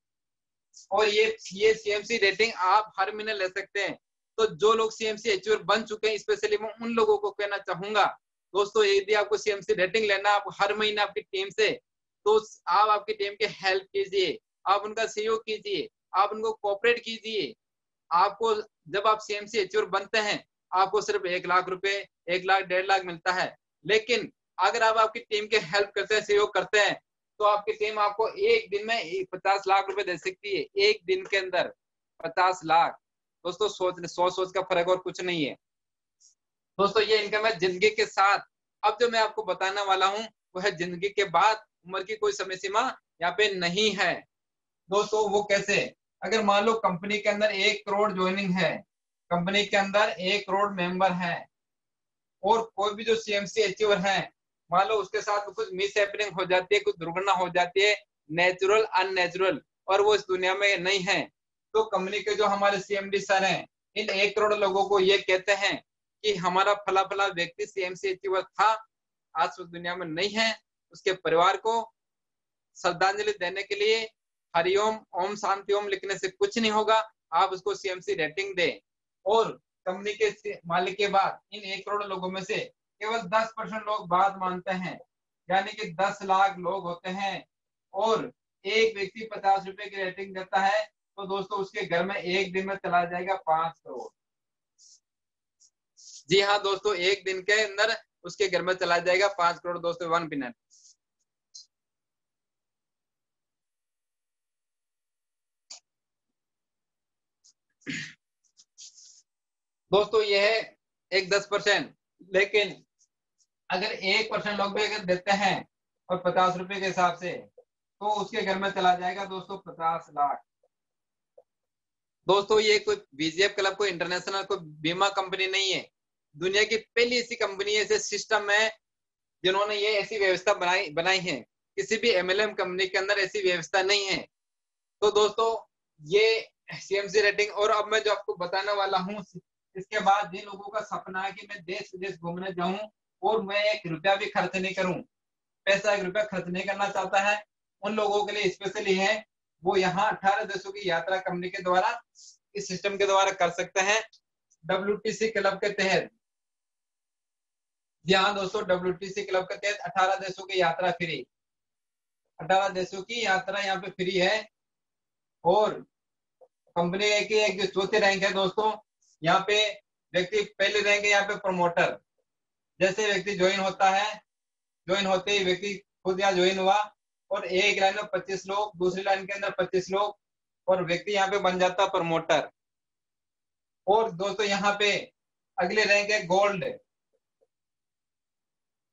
S1: और ये CMC रेटिंग आप हर महीने ले सकते हैं। तो जो लोग CMC एचीवर बन चुके हैं, स्पेशली मैं उन लोगों को कहना चाहूंगा दोस्तों, यदि आपको CMC रेटिंग लेना, आप हर महीने आपकी टीम से, तो आप आपकी टीम की हेल्प कीजिए, आप उनका सहयोग कीजिए, आप उनको कोऑपरेट कीजिए। आपको जब आप CMC एचीवर बनते हैं आपको सिर्फ 1 लाख रुपए, 1 लाख 1.5 लाख मिलता है, लेकिन अगर आप आपकी टीम के हेल्प करते हैं, सहयोग करते हैं, तो आपकी टीम आपको एक दिन में 50 लाख रुपए दे सकती है, एक दिन के अंदर 50 लाख। दोस्तों सोच का फर्क और कुछ नहीं है दोस्तों, ये इनकम है जिंदगी के साथ। अब जो मैं आपको बताने वाला हूँ वो है जिंदगी के बाद, उम्र की कोई समय सीमा यहाँ पे नहीं है दोस्तों। वो कैसे? अगर मान लो कंपनी के अंदर 1 करोड़ ज्वाइनिंग है, कंपनी के अंदर 1 करोड़ मेंबर है, और कोई भी जो CMC अचीवर है, मान लो उसके साथ कुछ मिस हैपनिंग हो जाती है, कुछ दुर्घटना हो जाती है, नेचुरल अननेचुरल, और वो इस दुनिया में नहीं है, तो कंपनी के जो हमारे CMD सर हैं, इन 1 करोड़ लोगों को ये कहते हैं कि हमारा फला फला व्यक्ति CMC अचीवर था, आज उस दुनिया में नहीं है, उसके परिवार को श्रद्धांजलि देने के लिए हरिओम ओम शांति ओम लिखने से कुछ नहीं होगा, आप उसको CMC रेटिंग दें। और कंपनी के मालिक के बाद इन 1 करोड़ लोगों में से केवल 10% लोग बात मानते हैं, यानी कि 10 लाख लोग होते हैं, और एक व्यक्ति 50 रुपए की रेटिंग देता है, तो दोस्तों उसके घर में एक दिन में चला जाएगा 5 करोड़। जी हाँ दोस्तों, एक दिन के अंदर उसके घर में चला जाएगा 5 करोड़ दोस्तों। 1 मिनट। दोस्तों ये है एक 10%, लेकिन अगर 1% लोग भी अगर देते हैं और 50 रुपए के हिसाब से, तो उसके घर में चला जाएगा दोस्तों 50 लाख। दोस्तों ये कोई बीजीएफ क्लब कोई इंटरनेशनल कोई बीमा कंपनी नहीं है, दुनिया की पहली ऐसी कंपनी ऐसे सिस्टम है जिन्होंने ये ऐसी व्यवस्था बनाई है। किसी भी एमएलएम कंपनी के अंदर ऐसी व्यवस्था नहीं है। तो दोस्तों ये सीएमसी रेटिंग, और अब मैं जो आपको बताने वाला हूँ, इसके बाद जिन लोगों का सपना है कि मैं देश विदेश घूमने जाऊं और मैं 1 रुपया भी खर्च नहीं करूं, पैसा 1 रुपया खर्च नहीं करना चाहता है, उन लोगों के लिए स्पेशली है। वो यहाँ 18 देशों की यात्रा कंपनी के द्वारा, इस सिस्टम के द्वारा कर सकते हैं WTC क्लब के तहत। जी हाँ दोस्तों, WTC क्लब के तहत 18 देशों की यात्रा फ्री, 18 देशों की यात्रा यहाँ पे फ्री है। और कंपनी की एक जो चौथी रैंक है दोस्तों, यहाँ पे व्यक्ति पहली रैंक है यहाँ पे प्रमोटर। जैसे व्यक्ति ज्वाइन होता है, ज्वाइन होते ही व्यक्ति खुद यहाँ ज्वाइन हुआ और एक लाइन में 25 लोग, दूसरी लाइन के अंदर 25 लोग, और व्यक्ति यहाँ पे बन जाता प्रमोटर। और दोस्तों यहाँ पे अगली रैंक है गोल्ड।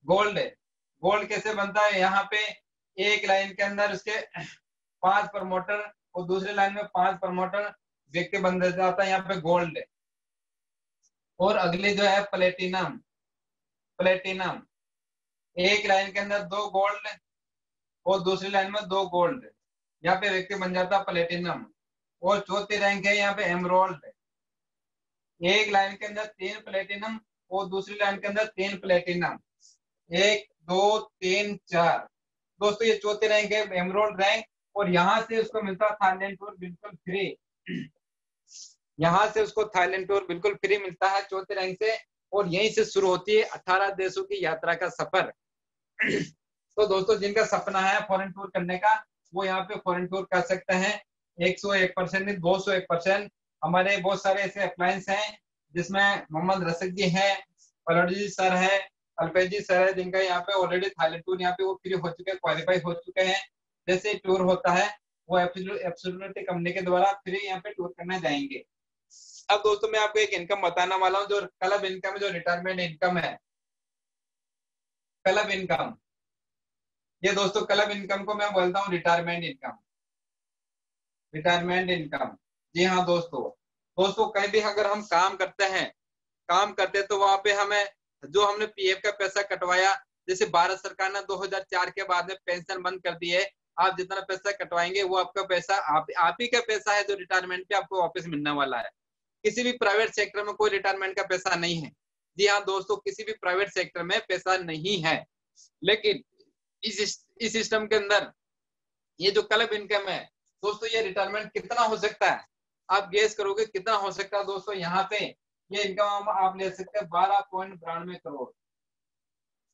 S1: गोल्ड, गोल्ड कैसे बनता है, यहाँ पे एक लाइन के अंदर उसके 5 प्रमोटर और दूसरी लाइन में 5 प्रमोटर, व्यक्ति बन जाता है यहाँ पे गोल्ड। और अगली जो है प्लेटिनम। प्लेटिनम एक लाइन के अंदर 2 गोल्ड और दूसरी लाइन में 2 गोल्ड, यहाँ पे व्यक्ति बन जाता प्लेटिनम। और चौथी रैंक है यहाँ पे एमरोल्ड। एक लाइन के अंदर 3 प्लेटिनम और दूसरी लाइन के अंदर 3 प्लेटिनम, 1 2 3 4। दोस्तों ये चौथी रैंक है एमरोल्ड रैंक, और यहाँ से उसको मिलता थाईलैंड टूर बिल्कुल फ्री। यहाँ से उसको थाईलैंड टूर बिल्कुल फ्री मिलता है चौथे रैंक से, और यहीं से शुरू होती है 18 देशों की यात्रा का सफर। तो दोस्तों जिनका सपना है फॉरेन टूर करने का, वो यहाँ पे फॉरेन टूर कर सकते हैं। 101% नहीं, 201%। हमारे बहुत सारे ऐसे अप्लायंस हैं जिसमें मोहम्मद रसिक जी हैं, पलोडी सर है, अल्पेजी सर है, जिनका यहाँ पे ऑलरेडी थाईलैंड टूर यहाँ पे वो फ्री हो चुके हैं, क्वालिफाई हो चुके हैं। जैसे टूर होता है वो एब्सोल्यूटली कंपनी के द्वारा फ्री यहाँ पे टूर करने जाएंगे। अब दोस्तों मैं आपको एक इनकम बताने वाला हूँ, जो क्लब इनकम है, जो रिटायरमेंट इनकम है, क्लब इनकम। ये दोस्तों क्लब इनकम को मैं बोलता हूँ रिटायरमेंट इनकम। रिटायरमेंट इनकम, जी हाँ दोस्तों। दोस्तों कहीं भी अगर हम काम करते हैं, काम करते हैं तो वहां पे हमें जो हमने पीएफ का पैसा कटवाया, जैसे भारत सरकार ने 2004 के बाद में पेंशन बंद कर दी है, आप जितना पैसा कटवाएंगे वो आपका पैसा आप ही का पैसा है जो रिटायरमेंट पे आपको वापस मिलने वाला है। किसी भी प्राइवेट सेक्टर में कोई रिटायरमेंट का पैसा नहीं है। जी हाँ दोस्तों, किसी भी प्राइवेट सेक्टर में पैसा नहीं है। लेकिन इस सिस्टम के अंदर ये जो क्लब इनकम है दोस्तों, ये रिटायरमेंट कितना हो सकता है, आप गेस करोगे कितना हो सकता है दोस्तों। यहाँ पे ये इनकम आप ले सकते हैं 12.92 करोड़।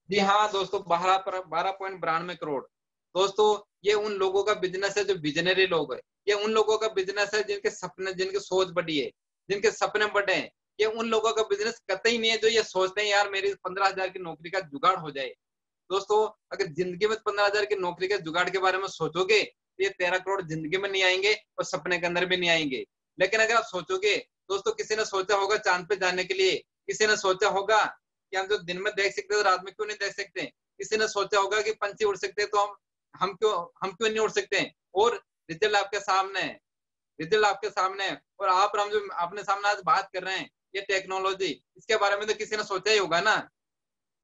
S1: जी हाँ दोस्तों, 12.92 करोड़। दोस्तों ये उन लोगों का बिजनेस है जो विजनरी लोग है, ये उन लोगों का बिजनेस है जिनके सपने, जिनकी सोच बड़ी है, जिनके सपने बड़े हैं। ये उन लोगों का बिजनेस कतई नहीं है जो ये सोचते हैं यार मेरी 15,000 की नौकरी का जुगाड़ हो जाए। दोस्तों अगर जिंदगी में 15,000 की नौकरी के जुगाड़ के बारे में सोचोगे तो ये 13 करोड़ जिंदगी में नहीं आएंगे और सपने के अंदर भी नहीं आएंगे। लेकिन अगर आप सोचोगे दोस्तों, किसी ने सोचा होगा चांद पे जाने के लिए, किसी ने सोचा होगा कि हम जो दिन में देख सकते हैं तो रात में क्यों नहीं देख सकते, किसी ने सोचा होगा कि पंछी उड़ सकते हैं तो हम क्यों नहीं उड़ सकते। और रिजल्ट आपके सामने है, रिजल्ट आपके सामने है। और आप हम जो अपने सामने आज बात कर रहे हैं, ये टेक्नोलॉजी, इसके बारे में तो किसी ने सोचा ही होगा ना।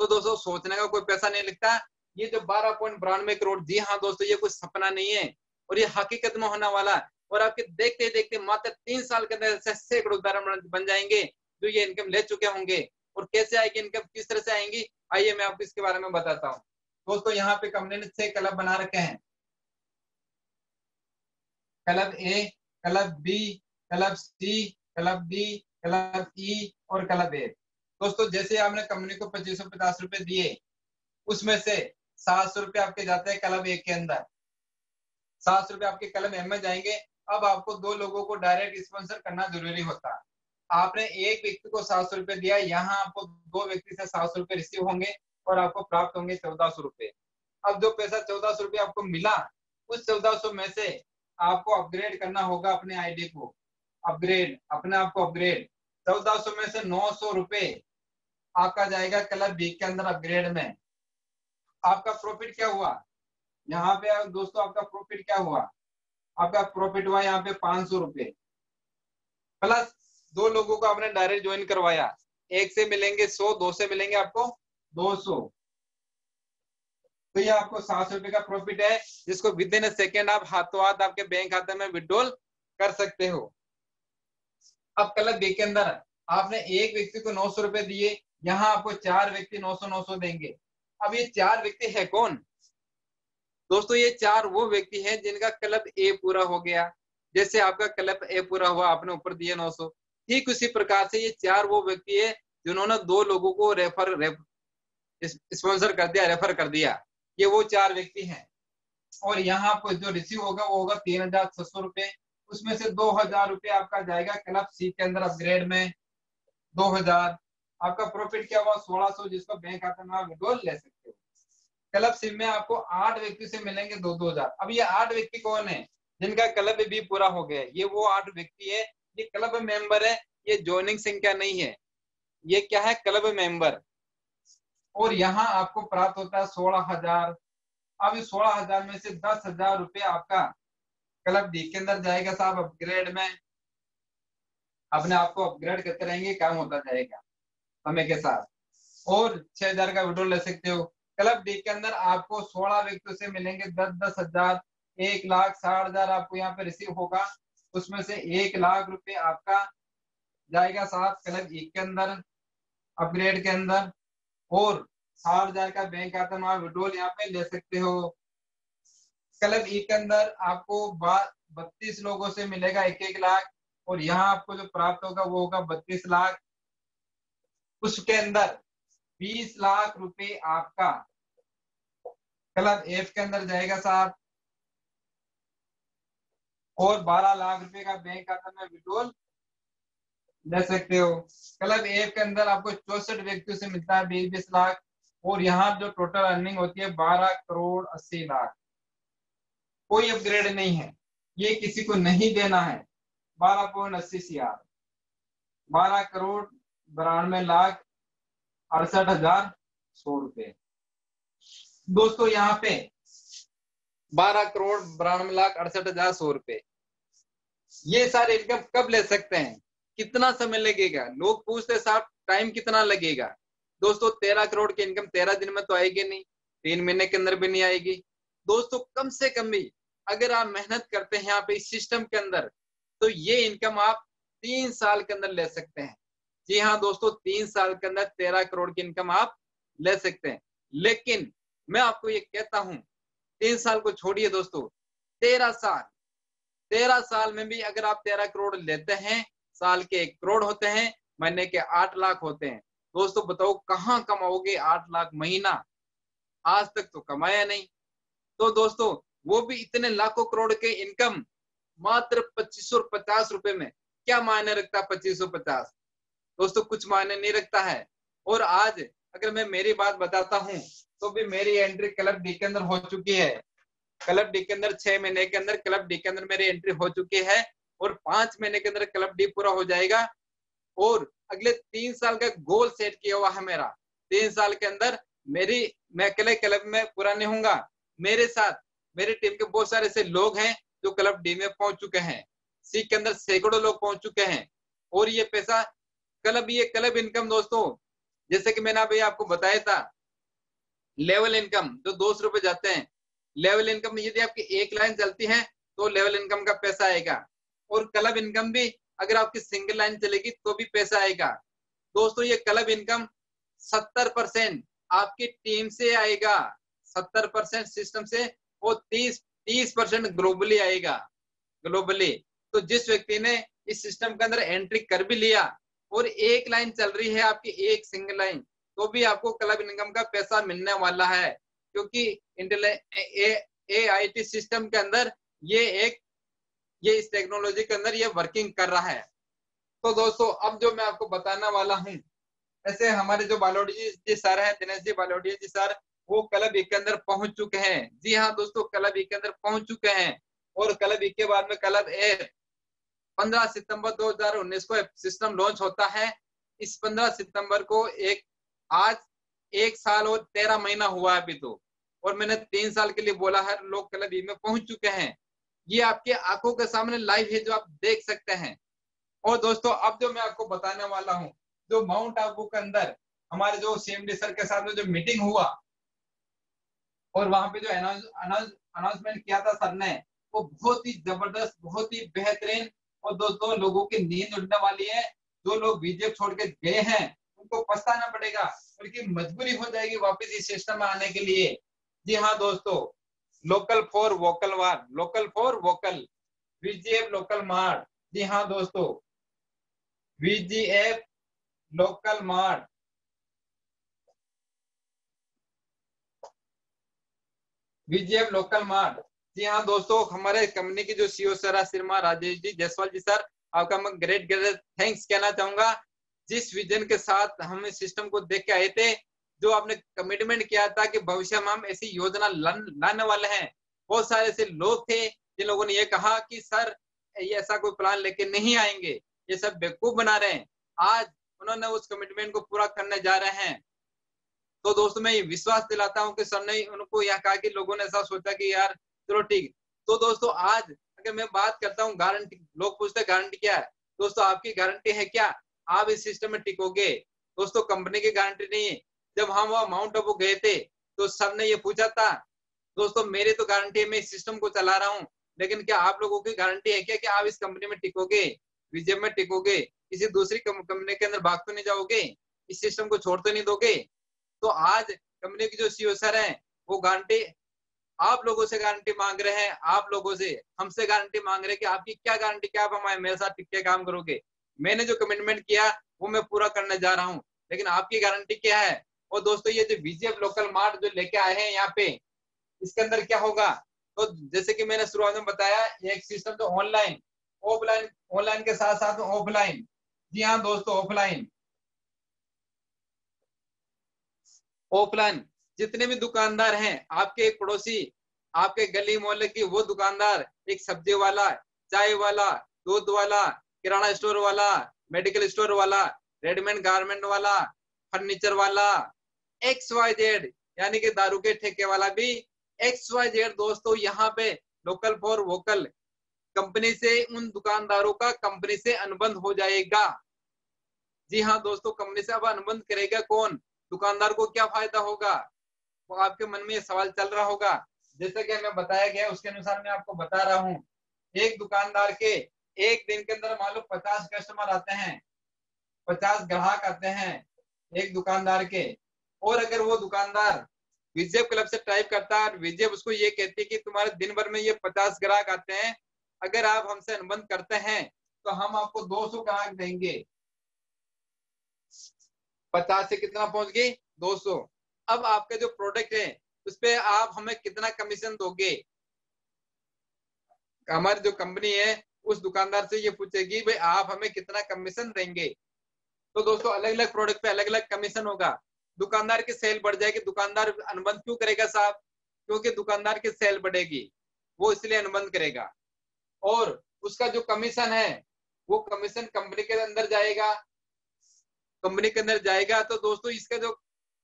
S1: तो दोस्तों सोचने का कोई पैसा नहीं लगता। ये जो 12.92 करोड़, जी हाँ दोस्तों, ये कोई सपना नहीं है और ये हकीकत में होने वाला है। और आपके देखते देखते मात्र 3 साल के अंदर ऐसे सैकड़ों उदाहरण बन जाएंगे जो ये इनकम ले चुके होंगे। और कैसे आएगी इनकम, किस तरह से आएंगी, आइए मैं आपको इसके बारे में बताता हूँ। दोस्तों यहाँ पे कंपनी ने 6 क्लब बना रखे हैं, क्लब ए, क्लब बी, क्लब सी, क्लब डी, क्लब ई और क्लब ए। दोस्तों जैसे आपने कंपनी को 2550 रुपए दिए, उसमें से 700 रुपए आपके जाते हैं क्लब ए के अंदर, 700 रुपए आपके क्लब एम में जाएंगे। अब आपको 2 लोगों को डायरेक्ट स्पॉन्सर करना जरूरी होता है। आपने एक व्यक्ति को 700 रुपए दिया, यहाँ आपको 2 व्यक्ति से 700 रुपए रिसीव होंगे और आपको प्राप्त होंगे 1400 रुपए। अब जो पैसा 1400 रुपए आपको मिला, उस 1400 में से आपको अपग्रेड करना होगा अपने आईडी को, अपग्रेड, अपने आप को अपग्रेड। 1400 में से 900 रुपए आपका जाएगा क्लब बी के अंदर अपग्रेड में। आपका प्रॉफिट क्या हुआ यहाँ पे दोस्तों? आपका प्रॉफिट क्या हुआ? आपका प्रॉफिट हुआ यहाँ पे 500 रुपए, प्लस 2 लोगों को आपने डायरेक्ट ज्वाइन करवाया। एक से मिलेंगे 100, 2 से मिलेंगे आपको 200, तो ये आपको 700 रुपए का प्रॉफिट है, जिसको विद इन सेकेंड आप हाथों हाथ आपके बैंक खाते में विड्रॉल कर सकते हो। अब क्लब बी के अंदर आपने एक व्यक्ति को 900 रुपए दिए, यहाँ आपको 4 व्यक्ति 900 देंगे। अब ये 4 व्यक्ति है कौन दोस्तों? ये 4 वो व्यक्ति हैं जिनका क्लब ए पूरा हो गया। जैसे आपका क्लब ए पूरा हुआ, आपने ऊपर दिए 900, ठीक उसी प्रकार से ये 4 वो व्यक्ति है जिन्होंने 2 लोगों को स्पॉन्सर कर दिया, रेफर कर दिया। ये वो 4 व्यक्ति हैं। और यहाँ आपको जो रिसीव होगा वो होगा 3600 रुपए। उसमें से 2000 रुपए आपका जाएगा क्लब सी के अंदर अपग्रेड में। 2000 आपका प्रॉफिट क्या हुआ? 1600, जिसको बैंक खाता में आप विड्रॉल ले सकते हो। क्लब सी में आपको 8 व्यक्ति से मिलेंगे 2000। अब ये 8 व्यक्ति कौन है जिनका क्लब भी पूरा हो गया? ये वो 8 व्यक्ति है, ये क्लब मेंबर है, ये ज्वाइनिंग संख्या नहीं है, ये क्या है? Club member. और यहाँ आपको प्राप्त होता है 16,000। अब इस 16,000 में से 10,000 रुपए आपका क्लब डी के अंदर जाएगा साहब अपग्रेड में। अपने आप को अपग्रेड करते रहेंगे, काम होता जाएगा समय के साथ। और 6,000 का विड्रॉल ले सकते हो। क्लब डी के अंदर आपको 16 व्यक्तियों से मिलेंगे 10,000, 1,60,000 आपको यहाँ पे रिसीव होगा। उसमें से 1 लाख रुपए आपका जाएगा साहब क्लब ई के अंदर अपग्रेड के अंदर। और 60,000 का बैंक खाता में आप विड्रॉल यहाँ पे ले सकते हो। क्लब ई के अंदर आपको 32 लोगों से मिलेगा 1-1 लाख, और यहाँ आपको जो प्राप्त होगा वो होगा 32 लाख। उसके अंदर 20 लाख रुपए आपका क्लब एफ के अंदर जाएगा साहब, और 12 लाख रुपए का बैंक खाता में विड्रॉल ले सकते हो। क्लब एफ के अंदर आपको 64 व्यक्तियों से मिलता है 20 लाख, और यहाँ जो टोटल अर्निंग होती है 12 करोड़ 80 लाख। कोई अपग्रेड नहीं है, ये किसी को नहीं देना है। 12.80 CR, 12 करोड़ 92 लाख 68,100 रुपए। दोस्तों यहाँ पे 12 करोड़ 92 लाख 68,100 रुपए, ये सारे इनकम कब ले सकते हैं? कितना समय लगेगा? लोग पूछते साहब टाइम कितना लगेगा? दोस्तों 13 करोड़ की इनकम 13 दिन में तो आएगी नहीं, 3 महीने के अंदर भी नहीं आएगी। दोस्तों कम से कम भी अगर आप मेहनत करते हैं यहाँ पे इस सिस्टम के अंदर, तो ये इनकम आप 3 साल के अंदर ले सकते हैं। जी हाँ दोस्तों, 3 साल के अंदर 13 करोड़ की इनकम आप ले सकते हैं। लेकिन मैं आपको ये कहता हूं, 3 साल को छोड़िए दोस्तों, 13 साल में भी अगर आप 13 करोड़ लेते हैं, साल के 1 करोड़ होते हैं, महीने के 8 लाख होते हैं। दोस्तों बताओ कहाँ कमाओगे 8 लाख महीना? आज तक तो कमाया नहीं। तो दोस्तों वो भी इतने लाखों करोड़ के इनकम मात्र 2550 रुपए में, क्या मायने रखता है 2550? दोस्तों कुछ मायने नहीं रखता है। और आज अगर मैं मेरी बात बताता हूं तो भी मेरी एंट्री क्लब डी के अंदर हो चुकी है। क्लब डी के अंदर 6 महीने के अंदर क्लब डी के अंदर मेरी एंट्री हो चुकी है, और 5 महीने के अंदर क्लब डी पूरा हो जाएगा। और अगले 3 साल का गोल सेट किया हुआ है मेरा। 3 साल के अंदर मैं अकेले क्लब में पूरा नहीं होऊंगा, मेरे साथ मेरी टीम के बहुत सारे ऐसे लोग हैं जो क्लब डी में पहुंच चुके हैं। सी के अंदर सैकड़ों लोग पहुंच चुके हैं। और ये पैसा ये क्लब इनकम दोस्तों, जैसे कि मैंने अभी आपको बताया था, लेवल इनकम जो 200 रुपए जाते हैं, लेवल इनकम यदि आपकी 1 लाइन चलती है तो लेवल इनकम का पैसा आएगा। और क्लब इनकम भी अगर आपकी सिंगल लाइन चलेगी तो भी पैसा आएगा। दोस्तों ये क्लब इनकम 70% आपकी टीम से आएगा, 70% सिस्टम से, और 30% ग्लोबली आएगा, ग्लोबली। तो जिस व्यक्ति ने इस सिस्टम के अंदर एंट्री कर भी लिया और 1 लाइन चल रही है आपकी, 1 सिंगल लाइन, तो भी आपको क्लब इनकम का पैसा मिलने वाला है, क्योंकि AIT सिस्टम के अंदर ये इस टेक्नोलॉजी के अंदर ये वर्किंग कर रहा है। तो दोस्तों अब जो मैं आपको बताने वाला हूँ, ऐसे हमारे जो बालोडिया जी सर हैं, दिनेश जी बालोडिया जी सर, वो क्लब ई के अंदर पहुंच चुके हैं। जी हाँ दोस्तों, क्लब ई के अंदर पहुंच चुके हैं। और क्लब ई के बाद में क्लब ए 15 सितंबर 2019 को सिस्टम लॉन्च होता है। इस 15 सितंबर को आज 1 साल और 13 महीना हुआ है अभी तो, और मैंने 3 साल के लिए बोला है, लोग क्लब ई में पहुंच चुके हैं। ये आपके आंखों के सामने लाइव है जो आप देख सकते हैं। और दोस्तों अब जो मैं आपको बताने वाला हूँ, जो माउंट आबू के अंदर हमारे जो सीएमडी सर के साथ में जो मीटिंग हुआ और वहां पे जो अनाउंसमेंट किया था सर ने, वो बहुत ही जबरदस्त, बहुत ही बेहतरीन, और दोस्तों लोगों की नींद उड़ने वाली है। जो लोग बीजेपी छोड़ के गए हैं उनको पछताना पड़ेगा, उनकी मजबूरी हो जाएगी वापस इस सिस्टम में आने के लिए। जी हाँ दोस्तों, लोकल फॉर वोकल वार, local for vocal, VGF local mart. जी हाँ दोस्तों, VGF local mart, VGF local mart. जी हाँ दोस्तों, हमारे कंपनी की जो सीईओ सर श्रीमान राजेश जी जायसवाल जी सर, आपका मैं ग्रेट ग्रेट थैंक्स कहना चाहूंगा। जिस विजन के साथ हम इस सिस्टम को देख के आए थे, जो आपने कमिटमेंट किया था कि भविष्य में हम ऐसी योजना लाने वाले हैं। बहुत सारे ऐसे लोग थे जिन लोगों ने ये कहा कि सर ये ऐसा कोई प्लान लेके नहीं आएंगे, ये सब बेवकूफ बना रहे हैं। आज उन्होंने उस कमिटमेंट को पूरा करने जा रहे हैं। तो दोस्तों मैं ये विश्वास दिलाता हूँ कि सर ने उनको यहाँ कहा कि लोगों ने ऐसा सोचा कि यार चलो ठीक। तो दोस्तों आज अगर मैं बात करता हूँ गारंटी, लोग पूछते गारंटी क्या है। दोस्तों आपकी गारंटी है क्या, आप इस सिस्टम में टिकोगे? दोस्तों कंपनी की गारंटी नहीं है। जब हम वहाँ माउंट आबू गए थे तो सर ने ये पूछा था, दोस्तों मेरी तो गारंटी है, मैं इस सिस्टम को चला रहा हूँ, लेकिन क्या आप लोगों की गारंटी है क्या कि आप इस कंपनी में टिकोगे, विजय में टिकोगे, किसी दूसरी कंपनी के अंदर भाग तो नहीं जाओगे, इस सिस्टम को छोड़ तो नहीं दोगे? तो आज कंपनी के जो सीईओ सर हैं वो गारंटी आप लोगों से गारंटी मांग रहे हैं, आप लोगों से, हमसे गारंटी मांग रहे हैं कि आपकी क्या गारंटी, क्या आप हमारे मेरे साथ टिक के काम करोगे? मैंने जो कमिटमेंट किया वो मैं पूरा करने जा रहा हूँ, लेकिन आपकी गारंटी क्या है? और दोस्तों ये जो वीजीएफ लोकल मार्ट जो लेके आए हैं यहाँ पे, इसके अंदर क्या होगा? तो जैसे कि मैंने शुरुआत में बताया, ये एक सिस्टम तो ऑनलाइन ऑफलाइन, ऑनलाइन के साथ साथ ऑफलाइन। जी हाँ दोस्तों, ऑफलाइन ऑफलाइन जितने भी दुकानदार हैं, आपके एक पड़ोसी, आपके गली मोहल्ले की वो दुकानदार, एक सब्जी वाला, चाय वाला, दूध वाला, किराना स्टोर वाला, मेडिकल स्टोर वाला, रेडीमेड गारमेंट वाला, फर्नीचर वाला, XYZ यानी कि दारू के ठेके वाला भी, XYZ दोस्तों यहाँ पे लोकल फॉर वोकल कंपनी से, उन दुकानदारों का कंपनी से अनुबंध हो जाएगा। जी हाँ दोस्तों, कंपनी से अब अनुबंध करेगा कौन? दुकानदार को क्या फायदा होगा? वो आपके मन में ये सवाल चल रहा होगा। जैसे कि हमें बताया गया उसके अनुसार मैं आपको बता रहा हूँ। एक दुकानदार के एक दिन के अंदर मान लो 50 कस्टमर आते हैं, 50 ग्राहक आते हैं एक दुकानदार के, और अगर वो दुकानदार विजय क्लब से टाइप करता है, विजय उसको ये कहती है कि तुम्हारे दिन भर में ये 50 ग्राहक आते हैं, अगर आप हमसे अनुबंध करते हैं तो हम आपको 200 ग्राहक देंगे। 50 से कितना पहुंच गई? 200। अब आपका जो प्रोडक्ट है उस पे आप हमें कितना कमीशन दोगे? हमारी जो कंपनी है उस दुकानदार से ये पूछेगी भाई आप हमें कितना कमीशन देंगे। तो दोस्तों अलग अलग प्रोडक्ट पे अलग अलग कमीशन होगा। दुकानदार की सेल बढ़ जाएगी। दुकानदार अनुबंध क्यों करेगा साहब? क्योंकि दुकानदार की सेल बढ़ेगी, वो इसलिए अनुबंध करेगा। और उसका जो कमीशन है वो कमीशन कंपनी के अंदर जाएगा, कंपनी के अंदर जाएगा। तो दोस्तों इसका जो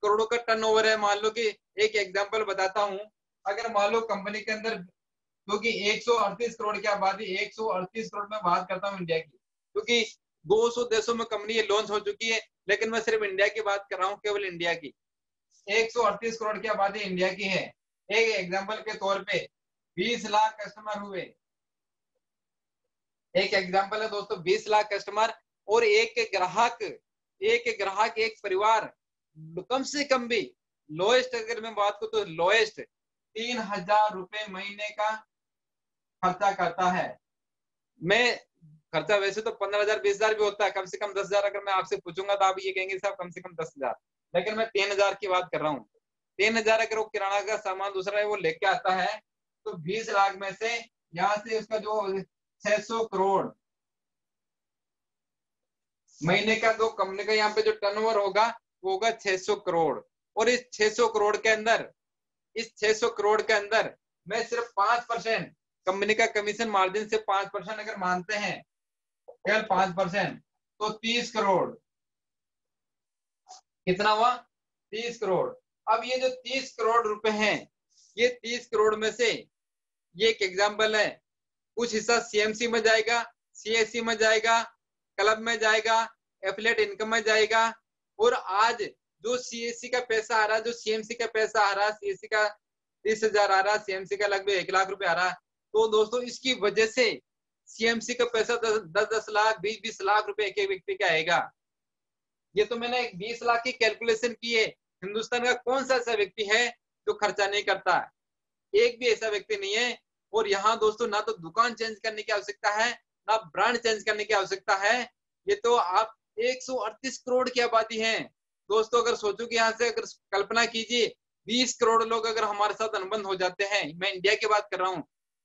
S1: करोड़ों का टर्नओवर है, मान लो कि एक एग्जांपल बताता हूं, अगर मान लो कंपनी के अंदर, क्योंकि 138 करोड़ की आबादी, 138 करोड़ में बात करता हूँ इंडिया की, क्योंकि 200 देशों में कंपनी ये लॉन्च हो चुकी है, लेकिन मैं सिर्फ इंडिया की बात कर रहा हूँ, केवल इंडिया की। 138 करोड़ की आबादी इंडिया की है। एक एग्जाम्पल के तौर पे 20 लाख कस्टमर हुए, एक एग्जाम्पल है दोस्तों, 20 लाख कस्टमर, और एक ग्राहक, एक परिवार कम से कम भी लोएस्ट अगर मैं बात करूं तो लोएस्ट 3000 रुपए महीने का खर्चा करता है। मैं खर्चा वैसे तो 15,000 20,000 भी होता है, कम से कम 10,000 अगर मैं आपसे पूछूंगा तो आप ये कहेंगे साहब कम से कम 10,000, लेकिन मैं 3,000 की बात कर रहा हूँ। 3,000 अगर वो किराना का सामान दूसरा है वो लेके आता है, तो 20 लाख में से यहाँ से उसका जो 600 करोड़ महीने का जो कंपनी का यहाँ पे जो टर्नओवर होगा वो होगा 600 करोड़। और इस 600 करोड़ के अंदर, इस 600 करोड़ के अंदर मैं सिर्फ 5% कंपनी का कमीशन मार्जिन से 5% अगर मानते हैं केवल 5%, तो 30 करोड़। कितना हुआ? 30 करोड़। अब ये जो 30 करोड़ रुपए हैं, ये 30 करोड़ में से ये एक एग्जाम्पल है, कुछ हिस्सा सीएमसी में जाएगा, सीएससी में जाएगा, क्लब में जाएगा, एफिलिएट इनकम में जाएगा। और आज जो सीएससी का पैसा आ रहा है, जो सीएमसी का पैसा आ रहा है, सीएससी का 30,000 आ रहा है, सीएमसी का लगभग 1 लाख रुपए आ रहा है। तो दोस्तों इसकी वजह से सीएमसी का पैसा 10-10 लाख, 20-20 लाख रुपए एक एक व्यक्ति का आएगा। ये तो मैंने 20 लाख की कैलकुलेशन की है। हिंदुस्तान का कौन सा ऐसा व्यक्ति है जो खर्चा नहीं करता? एक भी ऐसा व्यक्ति नहीं है। और यहाँ दोस्तों ना तो दुकान चेंज करने की आवश्यकता है, ना ब्रांड चेंज करने की आवश्यकता है। ये तो आप 138 करोड़ की आबादी है दोस्तों। अगर सोचो कि यहाँ से अगर कल्पना कीजिए 20 करोड़ लोग अगर हमारे साथ अनुबंध हो जाते हैं, मैं इंडिया की बात कर रहा हूँ,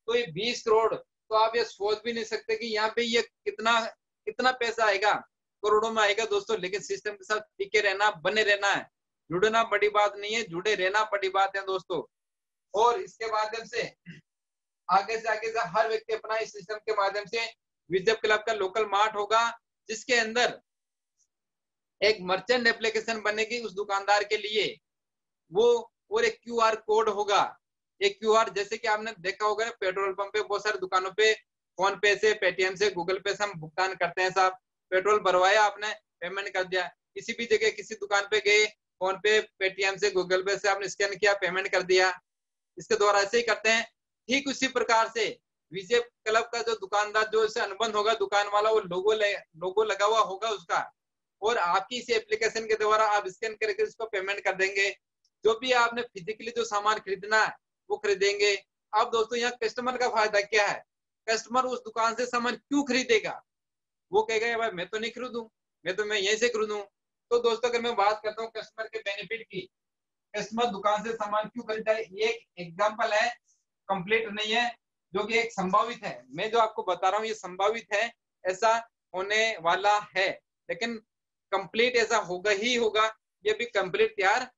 S1: तो ये 20 करोड़, तो आप ये सोच भी नहीं सकते कि यहाँ पे ये कितना कितना पैसा आएगा, करोड़ों में आएगा दोस्तों। लेकिन सिस्टम के साथ टिके रहना, बने रहना है। जुड़ना बड़ी बात नहीं है, जुड़े रहना बड़ी बात है दोस्तों। और इसके माध्यम से आगे से हर व्यक्ति अपना इस सिस्टम के माध्यम से विजय क्लब का लोकल मार्ट होगा, जिसके अंदर एक मर्चेंट एप्लीकेशन बनेगी उस दुकानदार के लिए, वो और एक क्यूआर कोड होगा। एक क्यूआर, जैसे कि आपने देखा होगा पेट्रोल पंप पे, बहुत सारी दुकानों पे फोन पे से, पेटीएम से, गूगल पे से हम भुगतान करते हैं साहब। पेट्रोल भरवाया आपने, पेमेंट कर दिया। किसी भी जगह किसी दुकान पे गए, फोन पे, पेटीएम से, गूगल पे से आपने स्कैन किया, पेमेंट कर दिया। इसके द्वारा ऐसे ही करते हैं। ठीक उसी प्रकार से विजय क्लब का जो दुकानदार, जो इससे अनुबंध होगा, दुकान वाला, वो लोगो लगा हुआ होगा उसका, और आपकी इस एप्लीकेशन के द्वारा आप स्कैन करके इसको पेमेंट कर देंगे। जो भी आपने फिजिकली जो सामान खरीदना है वो खरीदेंगे। अब दोस्तों यहाँ कस्टमर का फायदा क्या है? कस्टमर उस दुकान से सामान क्यों खरीदेगा? वो कहेगा भाई मैं तो नहीं खरीदूं, मैं यहीं से खरीदूं। तो दोस्तों अगर मैं बात करता हूँ कस्टमर के बेनिफिट की, कस्टमर दुकान से सामान क्यों खरीदता है, ये एक एग्जाम्पल है, कंप्लीट नहीं है, जो कि एक संभावित है। मैं जो आपको बता रहा हूँ ये संभावित है, ऐसा होने वाला है, लेकिन कंप्लीट ऐसा होगा ही होगा। ये भी कंप्लीट तैयार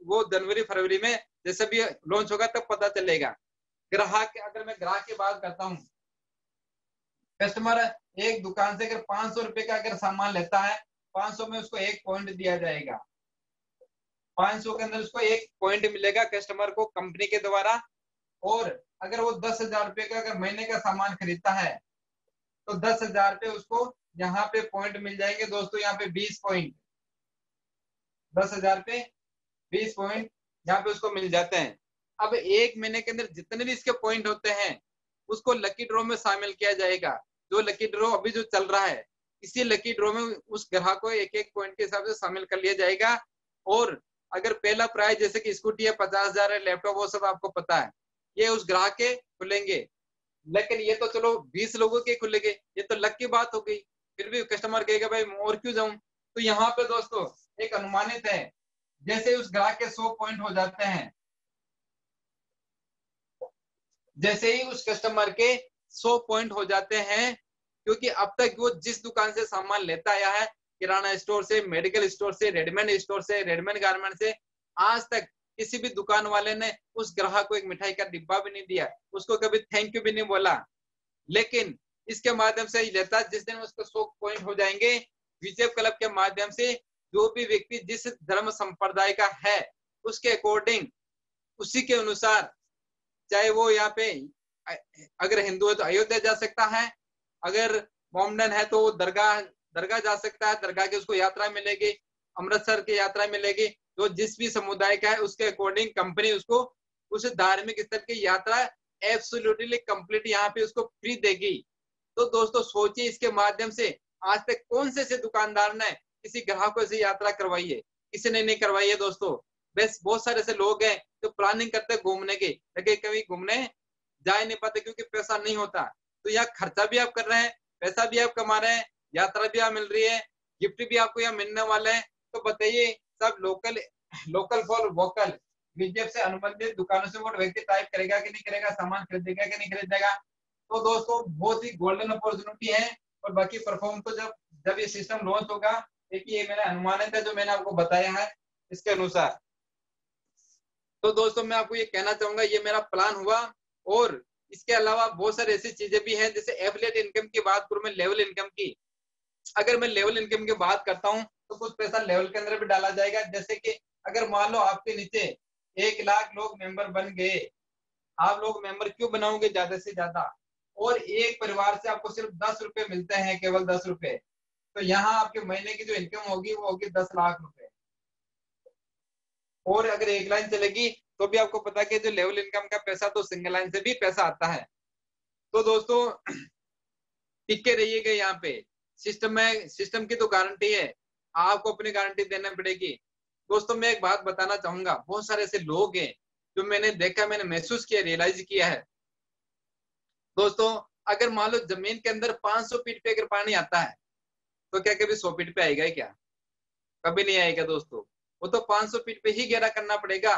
S1: वो जनवरी फरवरी में जैसे भी लॉन्च होगा तब पता चलेगा। ग्राहक, अगर मैं ग्राहक की बात करता हूँ, कस्टमर एक दुकान से अगर 500 रुपए का अगर सामान लेता है, 500 में उसको 1 पॉइंट दिया जाएगा। 500 के अंदर उसको 1 पॉइंट मिलेगा कस्टमर को कंपनी के द्वारा। और अगर वो 10,000 रुपए का अगर महीने का सामान खरीदता है, तो 10,000 पे उसको यहाँ पे पॉइंट मिल जाएंगे दोस्तों। यहाँ पे 20 पॉइंट, 10,000 पे 20 पॉइंट यहाँ पे उसको मिल जाते हैं। अब एक महीने के अंदर जितने भी इसके पॉइंट होते हैं उसको लकी ड्रॉ में शामिल किया जाएगा। जो लकी ड्रॉ अभी जो चल रहा है, इसी लकी ड्रॉ में उस ग्राहक को एक एक पॉइंट के हिसाब से शामिल कर लिया जाएगा। और अगर पहला प्राइज जैसे कि स्कूटी है 50,000 है, लैपटॉप, वो सब आपको पता है, ये उस ग्राहक के खुलेंगे। लेकिन ये तो चलो 20 लोगों के खुलेंगे, ये तो लक की बात हो गई। फिर भी कस्टमर कहेगा भाई और क्यों जाऊं। तो यहाँ पे दोस्तों एक अनुमानित है, जैसे उस ग्राहक के 100 पॉइंट हो जाते हैं, जैसे ही उस कस्टमर के 100 पॉइंट हो जाते हैं, क्योंकि अब तक वो जिस दुकान से सामान लेता आया है, किराना स्टोर से, मेडिकल स्टोर से, रेडीमेड स्टोर से, रेडीमेड गारमेंट से, आज तक किसी भी दुकान वाले ने उस ग्राहक को एक मिठाई का डिब्बा भी नहीं दिया, उसको कभी थैंक यू भी नहीं बोला। लेकिन इसके माध्यम से ही लेता, जिस दिन उसको 100 पॉइंट हो जाएंगे, विजय क्लब के माध्यम से जो भी व्यक्ति जिस धर्म संप्रदाय का है उसके अकॉर्डिंग, उसी के अनुसार, चाहे वो यहाँ पे अगर हिंदू है तो अयोध्या जा सकता है, अगर मोमडन है तो दरगाह जा सकता है, दरगाह की उसको यात्रा मिलेगी, अमृतसर की यात्रा मिलेगी। तो जिस भी समुदाय का है उसके अकॉर्डिंग कंपनी उसको उस धार्मिक स्थल की यात्रा एब्सोल्युटली कंप्लीट यहाँ पे उसको फ्री देगी। तो दोस्तों सोचिए, इसके माध्यम से आज तक कौन से दुकानदार ने किसी ग्राहक को ऐसी यात्रा करवाई है? किसी ने नहीं करवाई है दोस्तों। बस बहुत सारे ऐसे लोग हैं जो प्लानिंग करते हैं घूमने की, लेकिन कभी घूमने जा नहीं पाते क्योंकि पैसा नहीं होता। तो यहाँ खर्चा भी आप कर रहे हैं, पैसा भी आप कमा रहे हैं, यात्रा भी आप मिल रही है, गिफ्ट भी आपको यहाँ मिलने वाले हैं। तो बताइए, सब लोकल फॉर वोकल, विजय से अनुबंधित दुकानों से वो व्यक्ति टाइप करेगा कि नहीं करेगा, सामान खरीदेगा कि नहीं खरीदेगा। तो दोस्तों बहुत ही गोल्डन अपॉर्चुनिटी है। और बाकी परफॉर्म तो जब ये सिस्टम लॉन्च होगा, देखिए ये मेरा अनुमानित है जो मैंने आपको बताया है इसके अनुसार। तो दोस्तों मैं आपको ये कहना चाहूंगा, ये मेरा प्लान हुआ। और इसके अलावा बहुत सारी ऐसी चीजें भी हैं, जैसे एफिलिएट इनकम की बात करूं मैं, लेवल इनकम की। अगर मैं लेवल इनकम की बात करता हूं तो कुछ पैसा लेवल के अंदर भी डाला जाएगा। जैसे कि अगर मान लो आपके नीचे 1 लाख लोग मेंबर बन गए, आप लोग मेंबर क्यों बनाओगे ज्यादा से ज्यादा, और एक परिवार से आपको सिर्फ 10 रुपए मिलते हैं, केवल 10 रुपए, तो यहाँ आपके महीने की जो इनकम होगी वो होगी 10 लाख रुपए। और अगर एक लाइन चलेगी तो भी आपको पता है कि जो लेवल इनकम का पैसा तो सिंगल लाइन से भी पैसा आता है। तो दोस्तों टिक के रहिएगा यहाँ पे। सिस्टम की तो गारंटी है, आपको अपनी गारंटी देना पड़ेगी। दोस्तों मैं एक बात बताना चाहूंगा, बहुत सारे ऐसे लोग हैं जो मैंने देखा, मैंने महसूस किया, रियलाइज किया है। दोस्तों अगर मान लो जमीन के अंदर 500 फीट पे अगर पानी आता है तो क्या कभी 100 फीट पे आएगा क्या? कभी नहीं आएगा दोस्तों। वो तो 500 फीट पे ही गहरा करना पड़ेगा।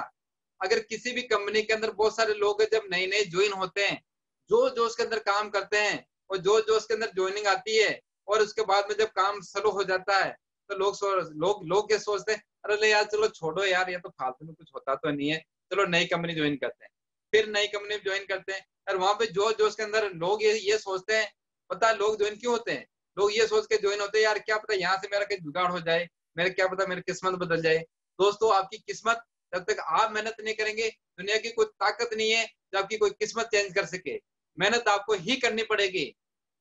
S1: अगर किसी भी कंपनी के अंदर बहुत सारे लोग जब नए नए ज्वाइन होते हैं, जो जो उसके अंदर काम करते हैं, और जो जो उसके अंदर ज्वाइनिंग आती है, और उसके बाद में जब काम शुरू हो जाता है तो लोग क्या सोचते हैं, अरे यार चलो छोड़ो यार, ये तो फालतू में कुछ होता तो नहीं है, चलो नई कंपनी ज्वाइन करते हैं। फिर नई कंपनी ज्वाइन करते हैं, और वहां पे जो जो उसके अंदर लोग ये सोचते हैं, पता है लोग ज्वाइन क्यों होते हैं? लोग ये सोच के ज्वाइन होते हैं, यार क्या पता यहाँ से मेरा कहीं जुगाड़ हो जाए, मेरे क्या पता मेरी किस्मत बदल जाए। दोस्तों आपकी किस्मत, जब तक आप मेहनत नहीं करेंगे, दुनिया की कोई ताकत नहीं है जो आपकी कोई किस्मत चेंज कर सके। मेहनत आपको ही करनी पड़ेगी,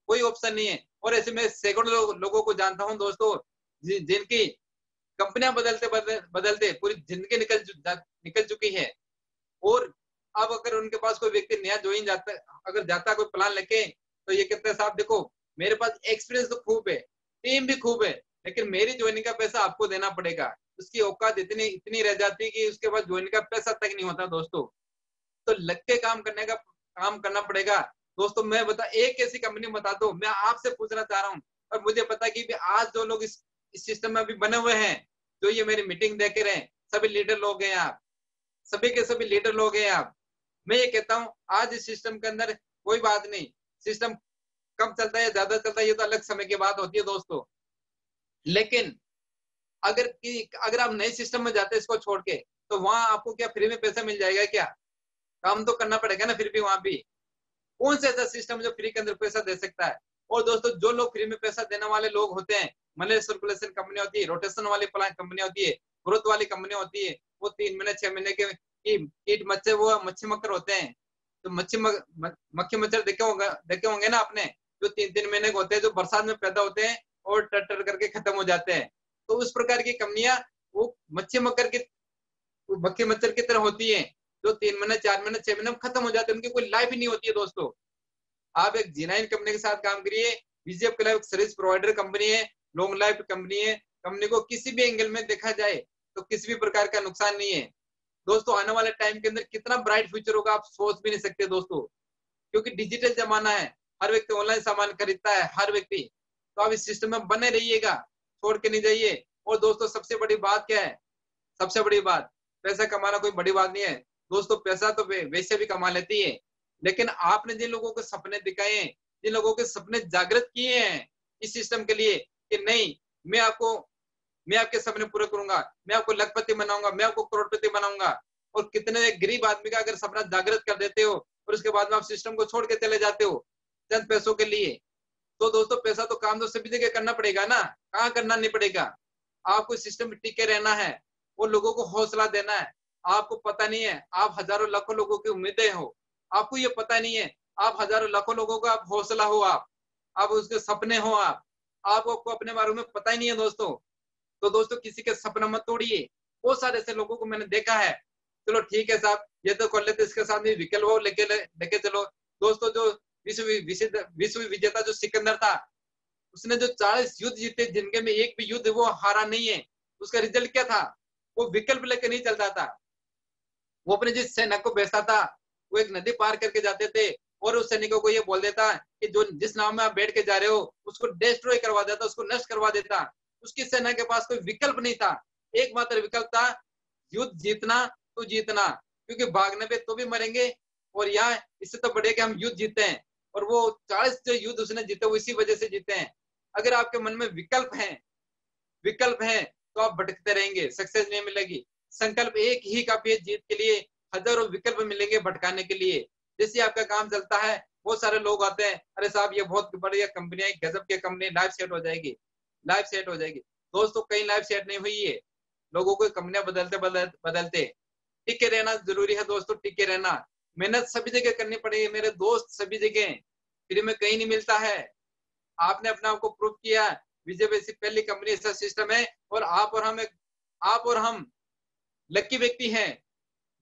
S1: कोई ऑप्शन नहीं है। और ऐसे में सैकड़ों लोगों को जानता हूं दोस्तों, जिनकी कंपनियां बदलते बदलते पूरी जिंदगी निकल चुकी है। और अब अगर उनके पास कोई व्यक्ति नया ज्वाइन जाता, अगर जाता कोई प्लान लेके, तो ये कहते हैं साहब देखो मेरे पास एक्सपीरियंस तो खूब है, टीम भी खूब है, लेकिन मेरी ज्वाइनिंग का पैसा आपको देना पड़ेगा। उसकी औकात इतनी इतनी रह जाती है कि उसके बाद ज्वाइनिंग का पैसा तक नहीं होता दोस्तों। तो लग के काम करना पड़ेगा। दोस्तों मैं बता एक ऐसी कंपनी बता दो, मैं आपसे पूछना चाह रहा हूँ, और मुझे पता है कि आज जो लोग इस सिस्टम में अभी बने हुए हैं, जो ये मेरी मीटिंग देख रहे हैं, सभी लीडर लोग हैं आप, सभी के सभी लीडर लोग हैं आप। मैं ये कहता हूँ आज इस सिस्टम के अंदर कोई बात नहीं, सिस्टम कम चलता है या ज्यादा चलता है ये तो अलग समय की बात होती है दोस्तों। लेकिन अगर आप नए सिस्टम में जाते हैं इसको छोड़ के, तो वहां आपको क्या फ्री में पैसा मिल जाएगा क्या? काम तो करना पड़ेगा ना। फिर भी वहां भी कौन सा ऐसा सिस्टम जो फ्री के अंदर पैसा दे सकता है? और दोस्तों जो लोग फ्री में पैसा देने वाले लोग होते हैं, मनी सर्कुलेशन कंपनी होती है, रोटेशन वाली प्लान कंपनी होती है, ग्रोथ वाली कंपनी होती है, वो 3 महीने 6 महीने के कीट मच्छर, वो मच्छी मक्खर होते हैं। तो मक्खी मच्छर देखे होंगे ना आपने, जो 3 3 महीने के होते हैं, जो बरसात में पैदा होते हैं और टर करके खत्म हो जाते हैं। तो उस प्रकार की कंपनियां वो मक्खी मच्छर की तरह होती है, जो 3 महीने 4 महीने 6 महीने में खत्म हो जाते हैं, उनकी कोई लाइफ ही नहीं होती है दोस्तों। आप एक G9 कंपनी के साथ काम करिए, बीजेप के लाइफ सर्विस प्रोवाइडर कंपनी है, लॉन्ग लाइफ कंपनी है। कंपनी को किसी भी एंगल में देखा जाए तो किसी भी प्रकार का नुकसान नहीं है दोस्तों। आने वाले टाइम के अंदर कितना ब्राइट फ्यूचर होगा आप सोच भी नहीं सकते दोस्तों, क्योंकि डिजिटल जमाना है, हर व्यक्ति ऑनलाइन सामान खरीदता है, हर व्यक्ति। तो आप इस सिस्टम में बने रहिएगा, छोड़ के नहीं जाइए। और दोस्तों सबसे बड़ी बात क्या है? सबसे बड़ी बात, पैसा कमाना कोई बड़ी बात नहीं है दोस्तों, पैसा तो वैसे भी कमा लेती है। लेकिन आपने जिन लोगों को सपने दिखाए हैं, जिन लोगों के सपने जागृत किए हैं इस सिस्टम के लिए कि नहीं मैं आपके सपने पूरे करूंगा, मैं आपको लखपति बनाऊंगा, मैं आपको करोड़पति बनाऊंगा। और कितने एक गरीब आदमी का अगर सपना जागृत कर देते हो और उसके बाद में आप सिस्टम को छोड़ के चले जाते हो चंद पैसों के लिए, तो दोस्तों पैसा तो काम तो सभी जगह करना पड़ेगा ना, कहाँ करना नहीं पड़ेगा। आपको सिस्टम में टिके रहना है, वो लोगों को हौसला देना है। आपको पता नहीं है आप हजारों लाखों लोगों की उम्मीदें हो, आपको ये पता नहीं है आप हजारों लाखों लोगों का आप हौसला हो, आप उसके सपने हो, आपको अपने बारे में पता ही नहीं है दोस्तों। तो दोस्तों किसी के सपना मत तोड़िए। बहुत सारे ऐसे लोगों को मैंने देखा है, चलो ठीक है साहब ये तो कर लेते, इसके साथ भी विकल्प हो लेके चलो। दोस्तों जो विश्व विजेता जो सिकंदर था, उसने जो 40 युद्ध जीते जिनके में एक भी युद्ध वो हारा नहीं है, उसका रिजल्ट क्या था? वो विकल्प लेकर नहीं चलता था। वो अपने जिस सैनिक को भेजता था, वो एक नदी पार करके जाते थे और उस सैनिकों को ये बोल देता कि जो जिस नाव में आप बैठ के जा रहे हो उसको डिस्ट्रॉय करवा देता, उसको नष्ट करवा देता। उसकी सेना के पास कोई विकल्प नहीं था, एकमात्र विकल्प था युद्ध जीतना तो जीतना, क्योंकि भागने पे तो भी मरेंगे और यहाँ इससे तो बढ़िया कि हम युद्ध जीते हैं। और वो 40 जो युद्ध उसने जीते वो इसी वजह से जीते हैं। अगर आपके मन में विकल्प है तो आप भटकते रहेंगे, सक्सेस नहीं मिलेगी। संकल्प एक ही काफी है जीत के लिए, हजारों विकल्प मिलेंगे भटकाने के लिए। जैसे आपका काम चलता है बहुत सारे लोग आते हैं, अरे साहब ये बहुत बढ़िया कंपनी है, गजब की कंपनी, लाइफ सेट हो जाएगी, लाइफ सेट हो जाएगी। दोस्तों कहीं लाइफ सेट नहीं हुई है, लोगों को कंपनियां बदलते बदलते टिके रहना जरूरी है दोस्तों, टिके रहना। मेहनत सभी जगह करनी पड़ेगी मेरे दोस्त, सभी जगह, फ्री में कहीं नहीं मिलता है। आपने अपने आप को प्रूव किया, विजय वैसी पहली कंपनी ऐसा सिस्टम है, और आप और हम लकी व्यक्ति हैं।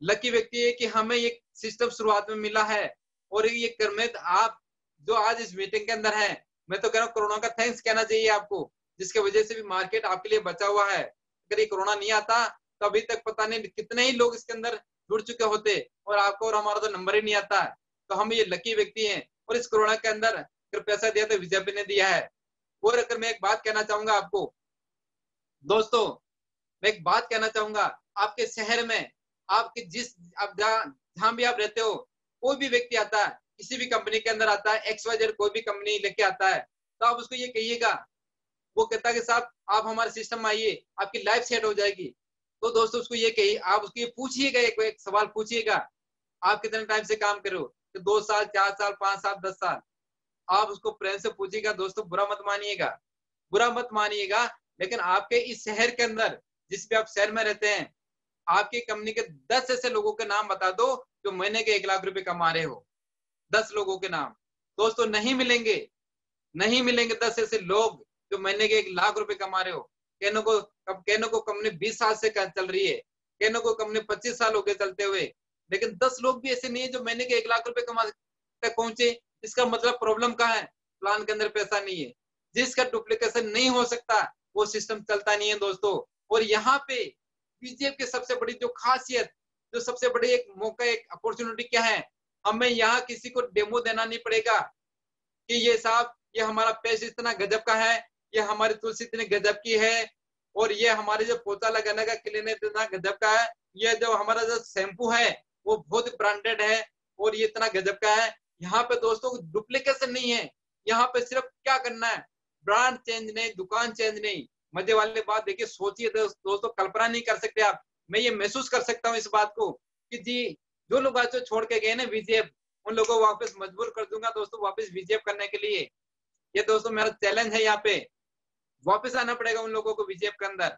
S1: लकी व्यक्ति है कि हमें ये सिस्टम शुरुआत में मिला है, और ये कर्मेत आप जो आज इस मीटिंग के अंदर है, मैं तो कह रहा हूँ कोरोना का थैंक्स कहना चाहिए आपको, जिसके वजह से भी मार्केट आपके लिए बचा हुआ है। अगर ये कोरोना नहीं आता तो अभी तक पता नहीं कितने ही लोग इसके अंदर जुड़ चुके होते, और आपको और हमारा तो नंबर ही नहीं आता। तो हम ये लकी व्यक्ति हैं, और इस कोरोना के अंदर अगर पैसा दिया तो विजय ने दिया है। और अगर मैं एक बात कहना चाहूंगा आपको दोस्तों, मैं एक बात कहना चाहूंगा, आपके शहर में, आपके जिस आप जहां भी आप रहते हो, कोई भी व्यक्ति आता है, किसी भी कंपनी के अंदर आता है, XYZ कोई भी कंपनी लेके आता है, तो आप उसको ये कहिएगा, वो कहता है कि साहब आप हमारे सिस्टम में आइए, आपकी लाइफ सेट हो जाएगी। तो दोस्तों उसको ये कहिए, आप उसको ये पूछिएगा, एक सवाल पूछिएगा, आप कितने टाइम से काम कर रहे हो, तो 2 साल, 4 साल, 5 साल, 10 साल। आप उसको प्रेम से पूछिएगा दोस्तों, बुरा मत मानिएगा, बुरा मत मानिएगा। लेकिन आपके इस शहर के अंदर, जिस भी आप शहर में रहते हैं, आपकी कंपनी के 10 ऐसे लोगों के नाम बता दो जो महीने के 1 लाख रुपए कमा रहे हो। 10 लोगों के नाम दोस्तों नहीं मिलेंगे, नहीं मिलेंगे 10 ऐसे लोग जो महीने के 1 लाख रुपए कमा रहे हो। कहने को कंपनी 20 साल से चल रही है, कहने को कंपनी 25 साल हो गए चलते हुए, लेकिन 10 लोग भी ऐसे नहीं है जो महीने के 1 लाख रुपए कमा तक पहुंचे। इसका मतलब प्रॉब्लम कहाँ है? प्लान के अंदर पैसा नहीं है। जिसका डुप्लीकेशन नहीं हो सकता वो सिस्टम चलता नहीं है दोस्तों। और यहाँ पे बीजेपी की सबसे बड़ी जो खासियत, जो सबसे बड़ी एक मौका, एक अपॉर्चुनिटी क्या है, हमें यहाँ किसी को डेमो देना नहीं पड़ेगा कि ये साहब ये हमारा पेस्ट इतना गजब का है, ये हमारी तुलसी इतनी गजब की है, और ये हमारे जो पोता लगाने का क्लीनर इतना गजब का है, ये जो हमारा जो शैम्पू है वो बहुत ब्रांडेड है और ये इतना गजब का है। यहाँ पे दोस्तों डुप्लीकेशन नहीं है। यहाँ पे सिर्फ क्या करना है, ब्रांड चेंज नहीं, दुकान चेंज नहीं। मजे वाली बात देखिए, सोचिए दोस्तों, कल्पना नहीं कर सकते आप। मैं ये महसूस कर सकता हूँ इस बात को कि जी जो लोग आज छोड़ के गए ना VGF, उन लोगों को वापस मजबूर कर दूंगा दोस्तों वापस VGF करने के लिए। ये दोस्तों मेरा चैलेंज है, यहाँ पे वापस आना पड़ेगा उन लोगों को VGF के अंदर,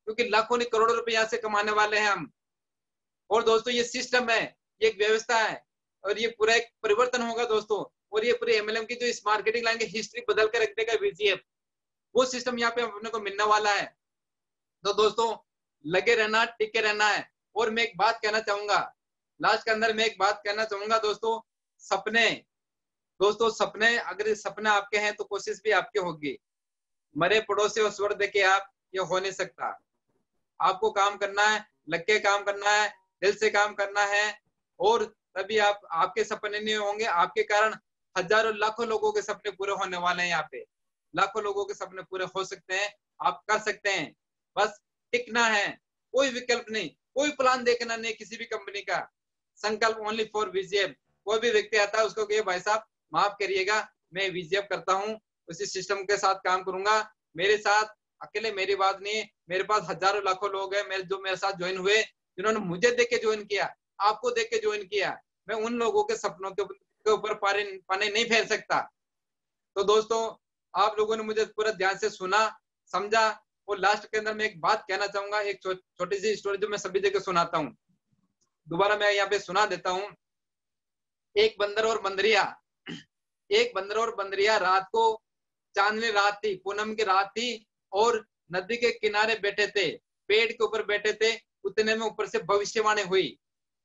S1: क्योंकि लाखों नहीं करोड़ों रुपए यहाँ से कमाने वाले हैं हम। और दोस्तों ये सिस्टम है, ये एक व्यवस्था है, और ये पूरा एक परिवर्तन होगा दोस्तों। और ये पूरे MLM की जो इस मार्केटिंग लाइन की हिस्ट्री बदल के रख देगा VGF, वो सिस्टम यहाँ पे अपने को मिलने वाला है। तो दोस्तों लगे रहना, टिके रहना है। और मैं एक बात कहना चाहूंगा लास्ट के अंदर, मैं एक बात कहना चाहूंगा दोस्तों, सपने, दोस्तों सपने, अगर सपने आपके हैं तो कोशिश भी आपकी होगी। मरे पड़ोसी और स्वर्ग देखे आप, ये हो नहीं सकता। आपको काम करना है, लग के काम करना है, दिल से काम करना है, और तभी आपके सपने नहीं होंगे, आपके कारण हजारों लाखों लोगों के सपने पूरे होने वाले हैं। यहाँ पे लाखों लोगों के सपने पूरे हो सकते हैं, आप कर सकते हैं। बस टिकना है, कोई विकल्प नहीं, कोई प्लान देखना नहीं किसी भी कंपनी का। संकल्प ओनली फॉर VGF। कोई भी व्यक्ति आता है उसको कहिए भाई साहब माफ करिएगा, मैं VGF करता हूँ, उसी सिस्टम के साथ काम करूंगा। मेरे साथ अकेले मेरी बात नहीं है, मेरे पास हजारों लाखों लोग हैं जो मेरे साथ ज्वाइन हुए, जिन्होंने मुझे देख के ज्वाइन किया, आपको देख के ज्वाइन किया। मैं उन लोगों के सपनों के ऊपर पानी नहीं फेर सकता। तो दोस्तों आप लोगों ने मुझे पूरा ध्यान से सुना, समझा। और लास्ट के अंदर मैं एक बात कहना चाहूंगा, एक छोटी सी स्टोरी जो मैं सभी जगह सुनाता हूँ, दोबारा मैं यहाँ पे सुना देता हूँ। एक बंदर और बंदरिया, एक बंदर और बंदरिया, रात को चांदनी रात थी, पूनम की रात थी, और नदी के किनारे बैठे थे, पेड़ के ऊपर बैठे थे। उतने में ऊपर से भविष्यवाणी हुई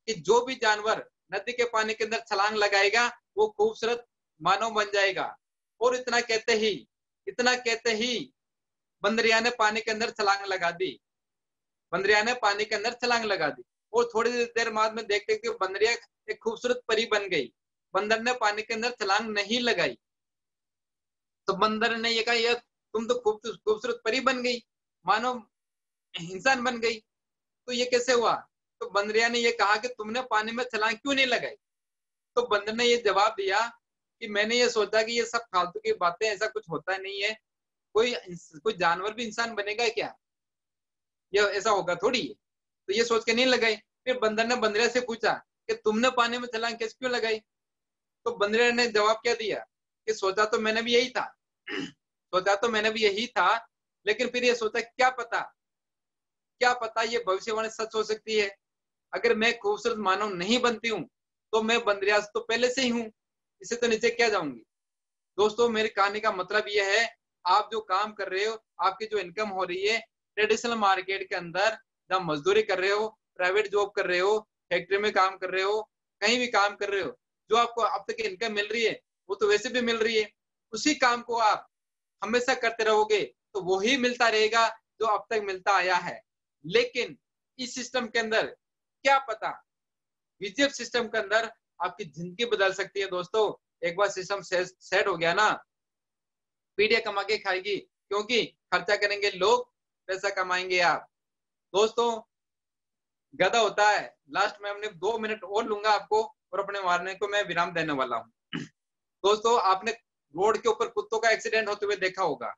S1: कि जो भी जानवर नदी के पानी के अंदर छलांग लगाएगा वो खूबसूरत मानव बन जाएगा। और इतना कहते ही बंदरिया ने पानी के अंदर छलांग लगा दी। बंदरिया ने पानी के अंदर छलांग लगा दी, और थोड़ी देर बाद में देखते कि बंदरिया एक खूबसूरत परी बन गई। बंदर ने पानी के अंदर छलांग नहीं लगाई। तो बंदर ने ये कहा, यार तुम तो खूबसूरत परी बन गई, मानो इंसान बन गई, तो ये कैसे हुआ? तो बंदरिया ने ये कहा कि तुमने पानी में छलांग क्यों नहीं लगाई? तो बंदर ने ये जवाब दिया कि मैंने ये सोचा कि ये सब फालतू की बातें, ऐसा कुछ होता नहीं है, कोई जानवर भी इंसान बनेगा क्या? ये ऐसा होगा थोड़ी है। तो ये सोच के नहीं लगाई। फिर बंदर ने बंदरिया से पूछा कि तुमने पानी में छलांग कैसे क्यों लगाई? तो बंदरे ने जवाब क्या दिया कि सोचा तो मैंने भी यही था सोचा तो मैंने भी यही था, लेकिन फिर ये सोचा क्या पता ये भविष्यवाणी सच हो सकती है। अगर मैं खूबसूरत मानव नहीं बनती हूँ तो मैं बंदरिया तो पहले से ही हूँ, इससे तो नीचे क्या जाऊंगी। दोस्तों मेरी कहानी का मतलब यह है, आप जो काम कर रहे हो, आपकी जो इनकम हो रही है ट्रेडिशनल मार्केट के अंदर, जहाँ मजदूरी कर रहे हो, प्राइवेट जॉब कर रहे हो, फैक्ट्री में काम कर रहे हो, कहीं भी काम कर रहे हो, जो आपको अब तक इनकम मिल रही है वो तो वैसे भी मिल रही है। उसी काम को आप हमेशा करते रहोगे तो वही मिलता रहेगा जो अब तक मिलता आया है। लेकिन इस सिस्टम के अंदर क्या पता, बीजेप सिस्टम के अंदर आपकी जिंदगी बदल सकती है। दोस्तों एक बार सिस्टम सेट हो गया ना, पीढ़ियां कमा के खाएगी, क्योंकि खर्चा करेंगे लोग, पैसा कमाएंगे आप। दोस्तों गधा होता है, लास्ट में हमने 2 मिनट और लूंगा आपको और अपने मारने को मैं विराम देने वाला हूँ। दोस्तों आपने रोड के ऊपर कुत्तों का एक्सीडेंट होते हुए देखा होगा,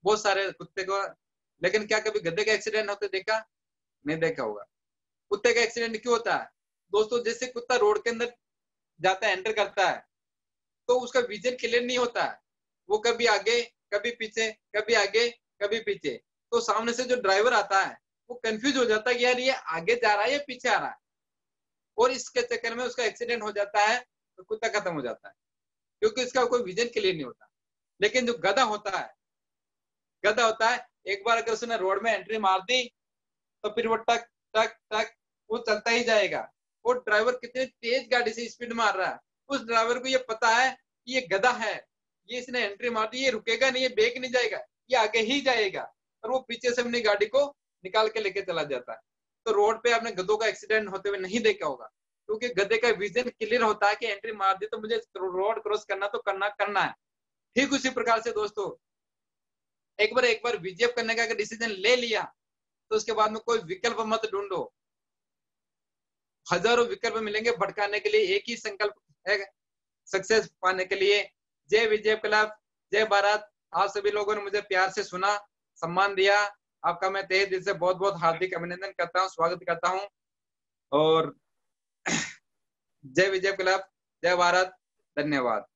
S1: बहुत सारे कुत्ते को, लेकिन क्या कभी गधे का एक्सीडेंट होते देखा? नहीं देखा होगा। कुत्ते का एक्सीडेंट क्यों होता है? दोस्तों जैसे कुत्ता रोड के अंदर जाता है, एंटर करता है, तो उसका विजन क्लियर नहीं होता है, वो कभी आगे कभी पीछे, कभी आगे कभी पीछे। तो सामने से जो ड्राइवर आता है वो कंफ्यूज हो जाता है कि यार ये आगे जा रहा है या पीछे आ रहा है, और इसके चक्कर में उसका एक्सीडेंट हो जाता है, तो कुत्ता खत्म हो जाता है, क्योंकि इसका कोई विजन क्लियर नहीं होता। लेकिन जो गधा होता है, एक बार अगर उसने रोड में एंट्री मार दी तो फिर वो टक टक टक वो चलता ही जाएगा। वो ड्राइवर कितनी तेज गाड़ी से स्पीड मार रहा है, उस ड्राइवर को ये पता है कि ये गधा है, ये इसने एंट्री मार दी, ये रुकेगा नहीं, ये ब्रेक नहीं जाएगा, ये आगे ही जाएगा, और वो पीछे से अपनी गाड़ी को निकाल के लेके चला जाता है। तो रोड पे आपने गधों का एक्सीडेंट होते हुए नहीं देखा होगा, क्योंकि गधे का विजन क्लियर होता है कि एंट्री मार दी तो मुझे रोड क्रॉस करना तो करना है। ठीक उसी प्रकार से दोस्तों एक बार बीजेप करने का अगर डिसीजन ले लिया तो उसके बाद में कोई विकल्प मत ढूंढो। हजारों विकल्प मिलेंगे भटकाने के लिए, एक ही संकल्प है सक्सेस पाने के लिए। जय विजय क्लब, जय भारत। आप सभी लोगों ने मुझे प्यार से सुना, सम्मान दिया, आपका मैं तहे दिल से बहुत बहुत हार्दिक अभिनंदन करता हूँ, स्वागत करता हूँ। और जय विजय क्लब, जय भारत, धन्यवाद।